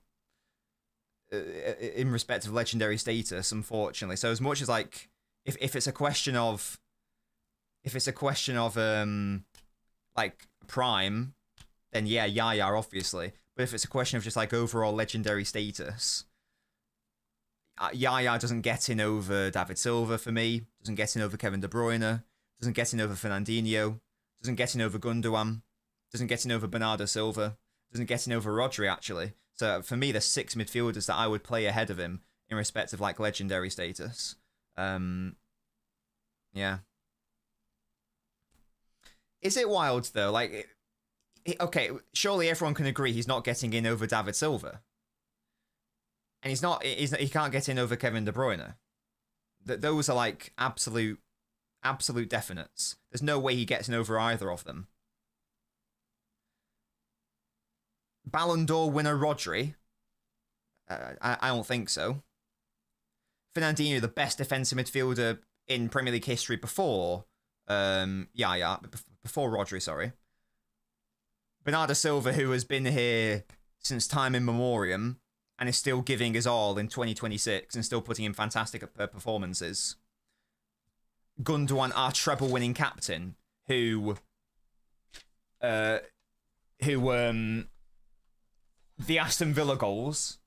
In respect of legendary status, unfortunately. So as much as like, if it's a question of like prime, then yeah, Yaya obviously. But if it's a question of just like overall legendary status, Yaya doesn't get in over David Silva for me. Doesn't get in over Kevin De Bruyne. Doesn't get in over Fernandinho. Doesn't get in over Gundogan. Doesn't get in over Bernardo Silva. Doesn't get in over Rodri, actually. So for me, there's 6 midfielders that I would play ahead of him in respect of like legendary status. Yeah. Is it wild though? Like, okay, surely everyone can agree he's not getting in over David Silva, and he can't get in over Kevin De Bruyne. Those are like absolute definites. There's no way he gets in over either of them. Ballon d'Or winner Rodri? I don't think so. Fernandinho, the best defensive midfielder in Premier League history before before Rodri, sorry. Bernardo Silva, who has been here since time immemorial and is still giving his all in 2026 and still putting in fantastic performances. Gundogan, our treble-winning captain, who the Aston Villa goals,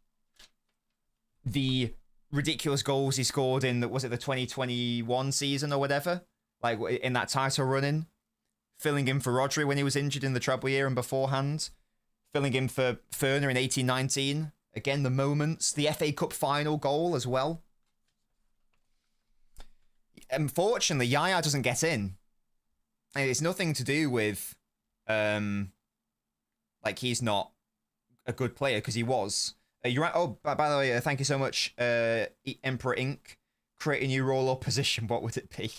the ridiculous goals he scored in, was it the 2021 season or whatever? Like, in that title running. Filling in for Rodri when he was injured in the treble year and beforehand. Filling in for Ferner in 18-19. Again, the moments. The FA Cup final goal as well. Unfortunately, Yaya doesn't get in. And it's nothing to do with, like, he's not a good player, because he was. You're right. Oh, by the way, thank you so much, Emperor Inc. Create a new role or position. What would it be?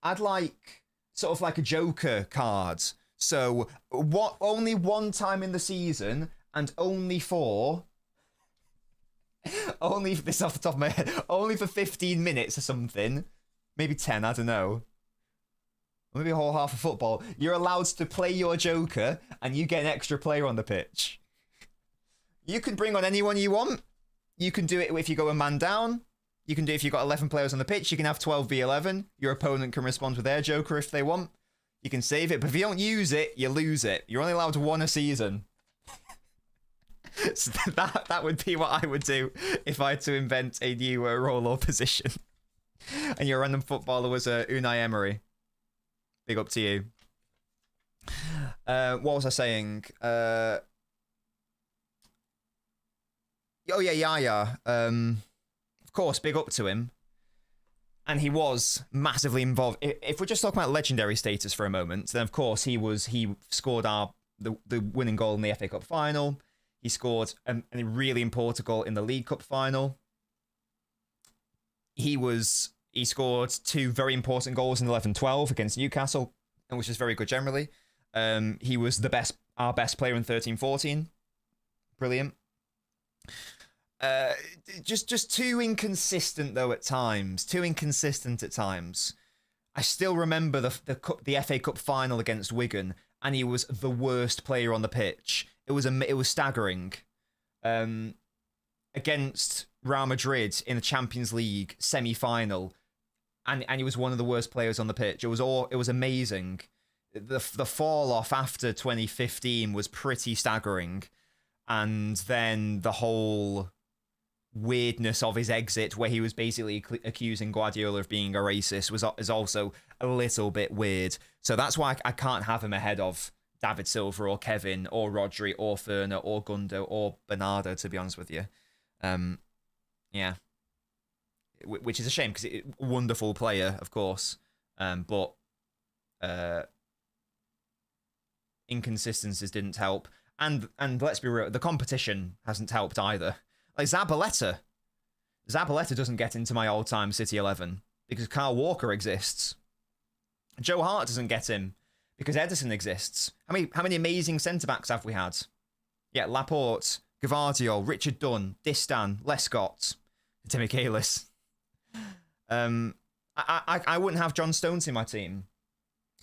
I'd like sort of like a Joker card. So what? Only one time in the season, and only for. Only this off the top of my head. Only for 15 minutes or something. Maybe 10, I don't know. Maybe a whole half of football. You're allowed to play your Joker, and you get an extra player on the pitch. You can bring on anyone you want. You can do it if you go a man down. You can do it if you've got 11 players on the pitch. You can have 12v11. Your opponent can respond with their Joker if they want. You can save it, but if you don't use it, you lose it. You're only allowed one a season. So that would be what I would do if I had to invent a new role or position. And your random footballer was Unai Emery. Big up to you. What was I saying? Oh yeah, Yaya. Of course, big up to him. And he was massively involved. If we're just talking about legendary status for a moment, then of course he scored the winning goal in the FA Cup final. He scored a really important goal in the League Cup final. He scored 2 very important goals in 11-12 against Newcastle, which is very good generally. He was our best player in 13-14. Brilliant. Just too inconsistent though at times. Too inconsistent at times. I still remember the FA Cup final against Wigan, and he was the worst player on the pitch. It was staggering. Against Real Madrid in the Champions League semi-final, and he was one of the worst players on the pitch. It was amazing. The fall off after 2015 was pretty staggering, and then the whole weirdness of his exit, where he was basically accusing Guardiola of being a racist, is also a little bit weird. So that's why I can't have him ahead of David Silva or Kevin or Rodri or Ferner or Gundo or Bernardo, to be honest with you. Yeah. Which is a shame, because wonderful player, of course. But inconsistencies didn't help. And let's be real, the competition hasn't helped either. Like Zabaleta doesn't get into my all-time City 11 because Kyle Walker exists. Joe Hart doesn't get in because Ederson exists. How many amazing centre-backs have we had? Yeah, Laporte, Gvardiol, Richard Dunn, Distan, Lescott, Demichelis. I wouldn't have John Stones in my team,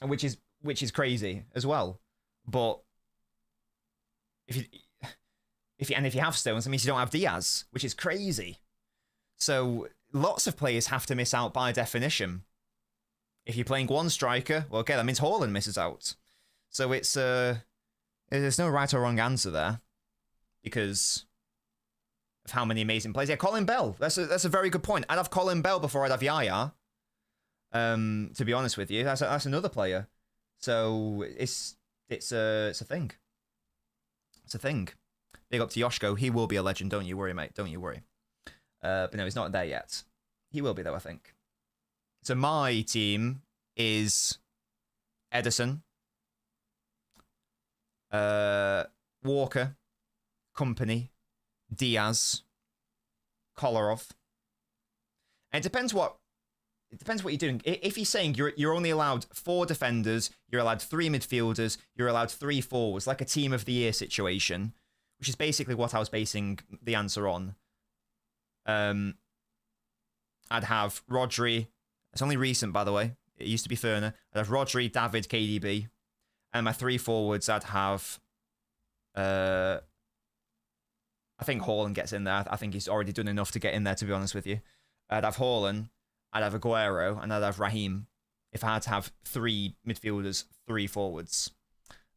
which is crazy as well. But if you have Stones, that means you don't have Diaz, which is crazy. So lots of players have to miss out by definition. If you're playing one striker, well, okay, that means Haaland misses out. So there's no right or wrong answer there because of how many amazing players. Yeah, Colin Bell. That's a very good point. I'd have Colin Bell before I'd have Yaya. To be honest with you, that's another player. So it's a thing. It's a thing. Big up to Yoshko. He will be a legend. Don't you worry, mate. Don't you worry. But no, he's not there yet. He will be, though, I think. So my team is Ederson, Walker, Company, Diaz, Kolarov. And it depends what you're doing. If he's saying you're only allowed 4 defenders, you're allowed 3 midfielders, you're allowed 3 forwards, like a team of the year situation, which is basically what I was basing the answer on. I'd have Rodri. It's only recent, by the way. It used to be Ferner. I'd have Rodri, David, KDB. And my 3 forwards, I'd have... I think Haaland gets in there. I think he's already done enough to get in there, to be honest with you. I'd have Haaland, I'd have Aguero, and I'd have Raheem. If I had to have 3 midfielders, 3 forwards,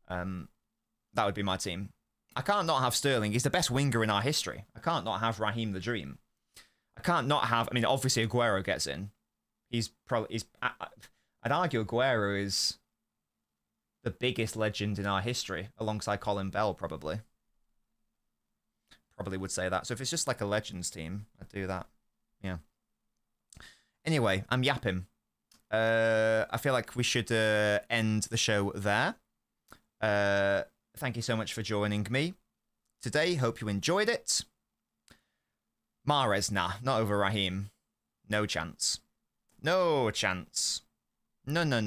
that would be my team. I can't not have Sterling. He's the best winger in our history. I can't not have Raheem the Dream. I can't not have... I mean, obviously Aguero gets in. He's probably... I'd argue Aguero is the biggest legend in our history, alongside Colin Bell, probably. Probably would say that. So if it's just like a Legends team, I'd do that. Yeah. Anyway, I'm yapping. I feel like we should end the show there. Thank you so much for joining me today. Hope you enjoyed it. Mahrez, nah, not over Raheem. No chance. No chance. No. No.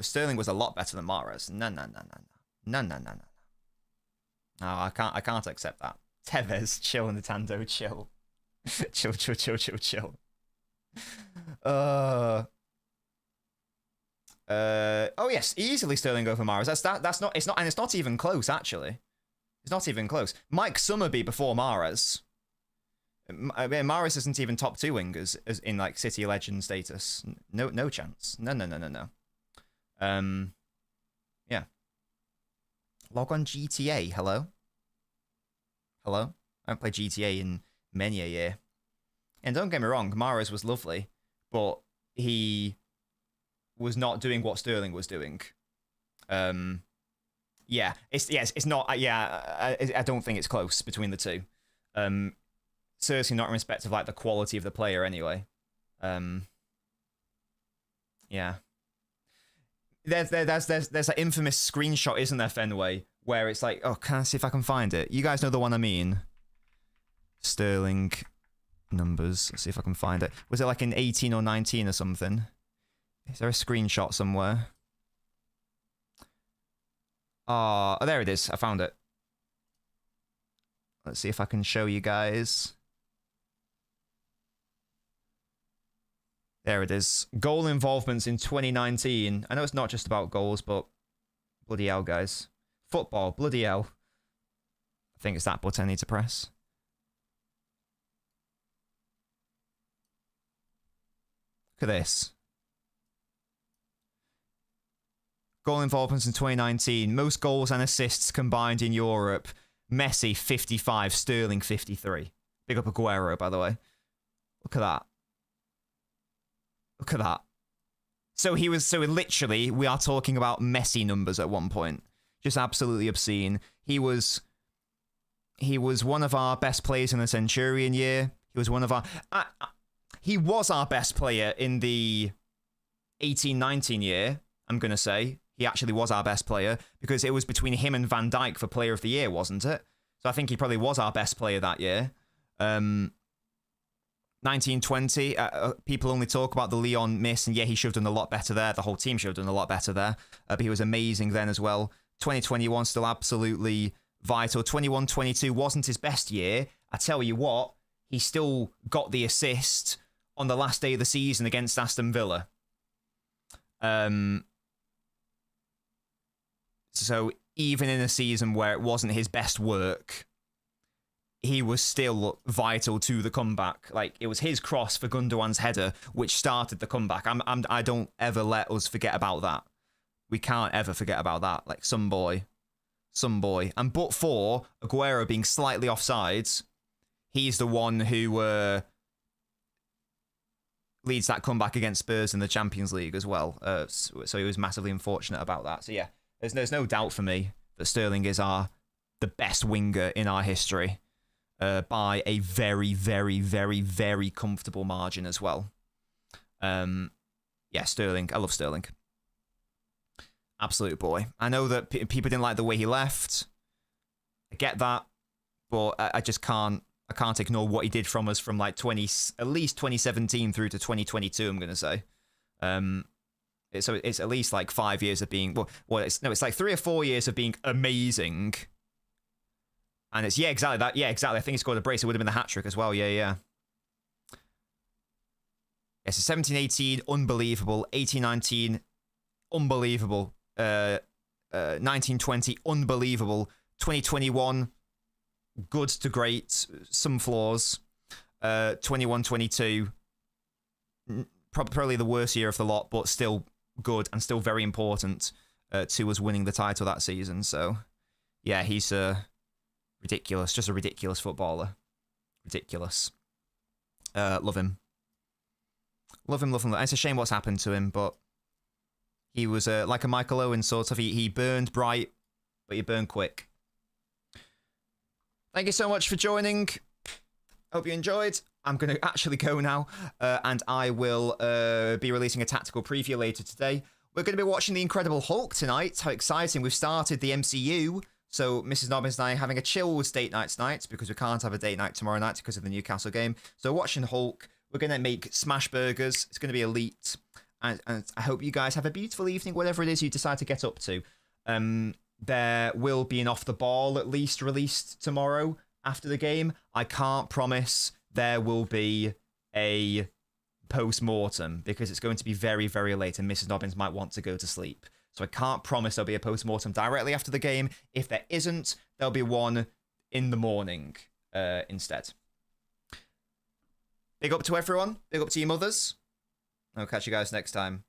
Sterling was a lot better than Mahrez. No. No, I can't accept that. Tevez, chill, Nintendo, chill. chill. Oh yes, easily Sterling over Mahrez. It's not even close, actually. It's not even close. Mike Summerby before Mahrez. Mahrez isn't even top 2 wingers as in like City legend status. No chance. No. Yeah. Log on GTA. Hello. I haven't played GTA in many a year. And don't get me wrong, Mahrez was lovely, but he was not doing what Sterling was doing. It's not. Yeah, I don't think it's close between the two. Certainly not in respect of like the quality of the player, anyway. Yeah. There's that infamous screenshot, isn't there, Fenway, where it's like, oh, can I see if I can find it? You guys know the one I mean. Sterling numbers. Let's see if I can find it. Was it like in 18 or 19 or something? Is there a screenshot somewhere? Oh, there it is. I found it. Let's see if I can show you guys. There it is. Goal involvements in 2019. I know it's not just about goals, but bloody hell, guys. Football, bloody hell. I think it's that button I need to press. Look at this. Goal involvements in 2019. Most goals and assists combined in Europe. Messi, 55. Sterling, 53. Big up Aguero, by the way. Look at that. Look at that. So literally, we are talking about Messi numbers at one point. Just absolutely obscene. He was one of our best players in the Centurion year. He was one of our... he was our best player in the 18-19 year, I'm going to say. He actually was our best player because it was between him and Van Dijk for player of the year, wasn't it? So I think he probably was our best player that year. 1920, people only talk about the Lyon miss, and yeah, he should have done a lot better there. The whole team should have done a lot better there. But he was amazing then as well. 2021, still absolutely vital. 21-22 wasn't his best year. I tell you what, he still got the assist on the last day of the season against Aston Villa. So even in a season where it wasn't his best work, he was still vital to the comeback. Like, it was his cross for Gundogan's header which started the comeback. I don't ever let us forget about that. We can't ever forget about that. Like, some boy. And but for Aguero being slightly offsides, he's the one who leads that comeback against Spurs in the Champions League as well. So he was massively unfortunate about that. So yeah, there's no doubt for me that Sterling is the best winger in our history. By a very, very, very, very comfortable margin as well. Yeah, Sterling. I love Sterling. Absolute boy. I know that people didn't like the way he left. I get that. But I just can't I can't ignore what he did from us from like at least 2017 through to 2022. I'm gonna say. So it's at least like 5 years of being it's like 3 or 4 years of being amazing. And it's exactly that. Yeah, exactly. I think he scored a brace. It would have been the hat trick as well. Yeah. Yeah, so 17-18, unbelievable. 18-19, unbelievable. 19-20, unbelievable. 2021, good to great, some flaws. 21-22, probably the worst year of the lot, but still good and still very important to us winning the title that season. So, yeah, he's ridiculous, just a ridiculous footballer. Ridiculous. Love him. Love him. It's a shame what's happened to him, but he was like a Michael Owen sort of. He burned bright, but he burned quick. Thank you so much for joining. Hope you enjoyed. I'm going to actually go now, and I will be releasing a tactical preview later today. We're going to be watching The Incredible Hulk tonight. How exciting. We've started the MCU, so Mrs. Nobbins and I are having a chilled date night tonight because we can't have a date night tomorrow night because of the Newcastle game. So watching Hulk, we're going to make smash burgers. It's going to be elite, and I hope you guys have a beautiful evening, whatever it is you decide to get up to. There will be an Off the Ball at least released tomorrow after the game. I can't promise there will be a post-mortem because it's going to be very, very late and Mrs. Nobbins might want to go to sleep. So I can't promise there'll be a post-mortem directly after the game. If there isn't, there'll be one in the morning instead. Big up to everyone. Big up to your mothers. I'll catch you guys next time.